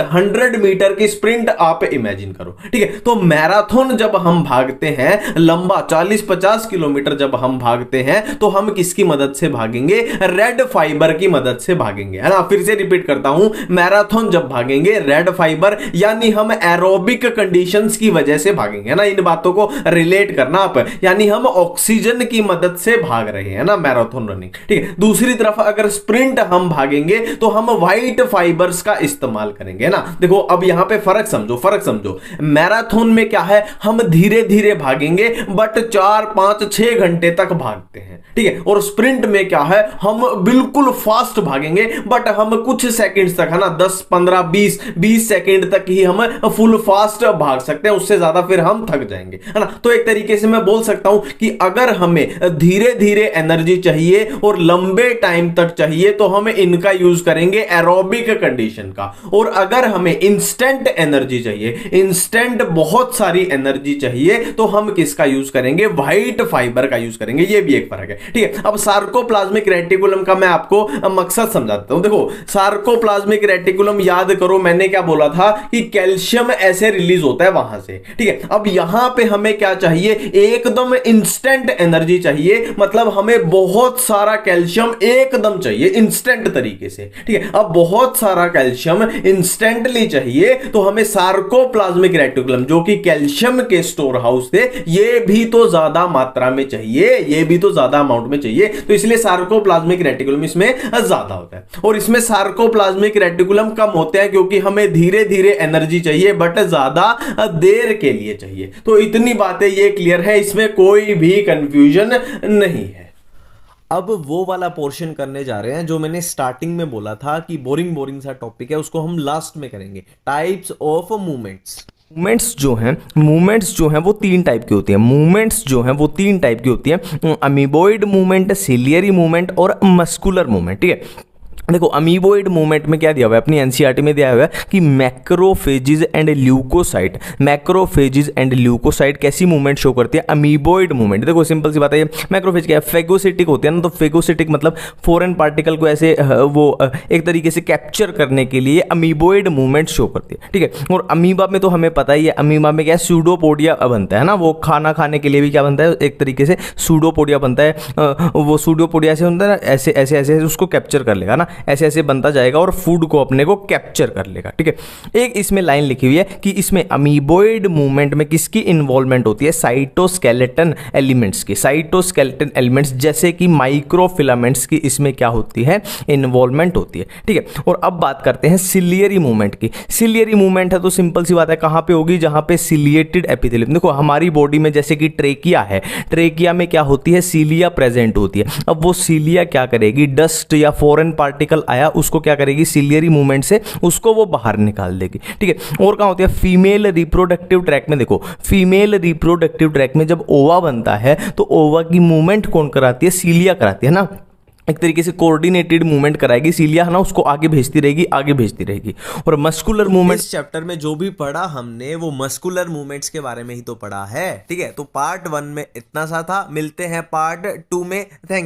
100 मीटर की स्प्रिंट आप इमेजिन करो। ठीक है, तो मैराथन जब हम भागते हैं लंबा 40-50 किलोमीटर जब हम भागते हैं तो हम किसकी मदद से भागेंगे, रेड फाइबर की मदद से भागेंगे, है ना। फिर से रिपीट करता हूं, मैराथन जब भागेंगे रेड फाइबर यानी हम एरोबिक कंडीशंस की वजह से भागेंगे, है ना। इन बातों को रिलेट करना आप, यानी हम ऑक्सीजन की मदद से भाग रहे हैं ना, मैराथन रनिंग। ठीक है, दूसरी तरफ अगर स्प्रिंट हम भागेंगे तो हम व्हाइट फाइबर्स का इस्तेमाल करेंगे ना। देखो अब यहां पे फर्क समझो। मैराथन में क्या है, हम धीरे धीरे भागेंगे बट 4-5-6 घंटे तक भागते हैं। ठीक है, और स्प्रिंट में क्या है, हम बिल्कुल फास्ट भागेंगे बट हम कुछ सेकंड्स तक, है ना, 10-15-20 सेकंड तक ही हम फुल फास्ट भाग सकते हैं, उससे ज्यादा फिर हम थक जाएंगे, है ना। तो एक तरीके से मैं बोल सकता हूं कि अगर हमें धीरे धीरे एनर्जी चाहिए और लंबे टाइम तक चाहिए तो हम इनका यूज करेंगे एरोबिक कंडीशन का, और अगर हमें इंस्टेंट एनर्जी चाहिए, इंस्टेंट बहुत सारी एनर्जी चाहिए तो हम किसका यूज करेंगे, व्हाइट फाइबर का यूज करेंगे। ये भी एक फर्क है। ठीक है, अब सार्कोप्लाज्मिक रेटिकुलम का मैं आपको मकसद समझाता हूं। देखो सार्कोप्लाज्मिक रेटिकुलम याद करो, मैंने क्या बोला था कि कैल्शियम ऐसे रिलीज होता है वहां से। ठीक है, अब यहां पे हमें क्या चाहिए, एकदम इंस्टेंट एनर्जी चाहिए, मतलब हमें बहुत सारा कैल्शियम एकदम चाहिए इंस्टेंट तरीके से। ठीक है, अब बहुत सारा कैल्शियम इंस्टेंटली चाहिए तो हमें सार्कोप्लाज्मिक रेटिकुलम जो कि कैल्शियम के स्टोर हाउस थे ये भी तो ज्यादा मात्रा में चाहिए, ये भी तो ज्यादा अमाउंट में चाहिए, तो इसलिए सार्कोप्लाज्मिक रेटिकुलम इसमें ज्यादा होता है। और इसमें सार्कोप्लाज्मिक रेटिकुलम कम होते हैं क्योंकि हमें धीरे धीरे एनर्जी चाहिए बट ज्यादा देर के लिए चाहिए। तो इतनी बातें ये क्लियर है, इसमें कोई भी कंफ्यूजन नहीं है। अब वो वाला पोर्शन करने जा रहे हैं जो मैंने स्टार्टिंग में बोला था कि बोरिंग सा टॉपिक है, उसको हम लास्ट में करेंगे। Types of movements. मूवमेंट्स जो हैं वो 3 टाइप की होती हैं। अमीबॉइड मूवमेंट, सिलियरी मूवमेंट और मस्कुलर मूवमेंट। ठीक है, देखो अमीबोइड मूवमेंट में क्या दिया हुआ है, अपनी एनसीईआरटी में दिया हुआ है कि मैक्रोफेजिज एंड ल्यूकोसाइट, मैक्रोफेजिज एंड ल्यूकोसाइट कैसी मूवमेंट शो करती है, अमीबोइड मूवमेंट। देखो सिंपल सी बात है, मैक्रोफेज क्या है, फेगोसिटिक होती है ना, तो फेगोसिटिक मतलब फॉरेन पार्टिकल को ऐसे एक तरीके से कैप्चर करने के लिए अमीबोइड मूवमेंट शो करती है, ठीक है। और अमीबा में तो हमें पता ही है, अमीबा में क्या है, सूडोपोडिया बनता है ना, वो खाना खाने के लिए भी क्या बनता है, एक तरीके से सूडोपोडिया बनता है। वो सूडोपोडिया ऐसे होता है ना, ऐसे ऐसे ऐसे उसको कैप्चर कर लेगा ना, ऐसे ऐसे बनता जाएगा और फूड को अपने को कैप्चर कर लेगा, ठीक है। एक इसमें लाइन लिखी हुई है कि इसमें अमीबोइड मूवमेंट में किसकी इन्वॉल्वमेंट होती है, साइटोस्केलेटन एलिमेंट्स की, साइटोस्केलेटन एलिमेंट्स जैसे कि माइक्रोफिलामेंट्स की इसमें क्या होती है, इन्वॉल्वमेंट होती है, ठीक है। और अब बात करते हैं सिलियरी मूवमेंट की। सिलियरी मूवमेंट है तो सिंपल सी बात है, कहां पे होगी, जहां पे सिलिएटेड एपिथेलियम। देखो हमारी बॉडी में जैसे कि ट्रेकिया है, ट्रेकिया में क्या होती है, सीलिया प्रेजेंट होती है। अब वो सीलिया क्या करेगी, डस्ट या फॉरेन पार्टिकल आया उसको क्या करेगी, सिलियरी मूवमेंट से उसको वो बाहर निकाल देगी, ठीक है। और कहां होती है, फीमेल रिप्रोडक्टिव ट्रैक में। देखो फीमेल रिप्रोडक्टिव ट्रैक में जब ओवा बनता है तो ओवा की मूवमेंट कौन कराती है, सीलिया कराती है ना, एक तरीके से कोऑर्डिनेटेड मूवमेंट कराएगी सीलिया, है ना, उसको आगे भेजती रहेगी, आगे भेजती रहेगी। और मस्कुलर मूवमेंट, इस चैप्टर में जो भी पढ़ा हमने वो मस्कुलर मूवमेंट्स के बारे में ही तो पढ़ा है, ठीक है। तो पार्ट 1 में इतना सा था, मिलते हैं पार्ट 2 में। थैंक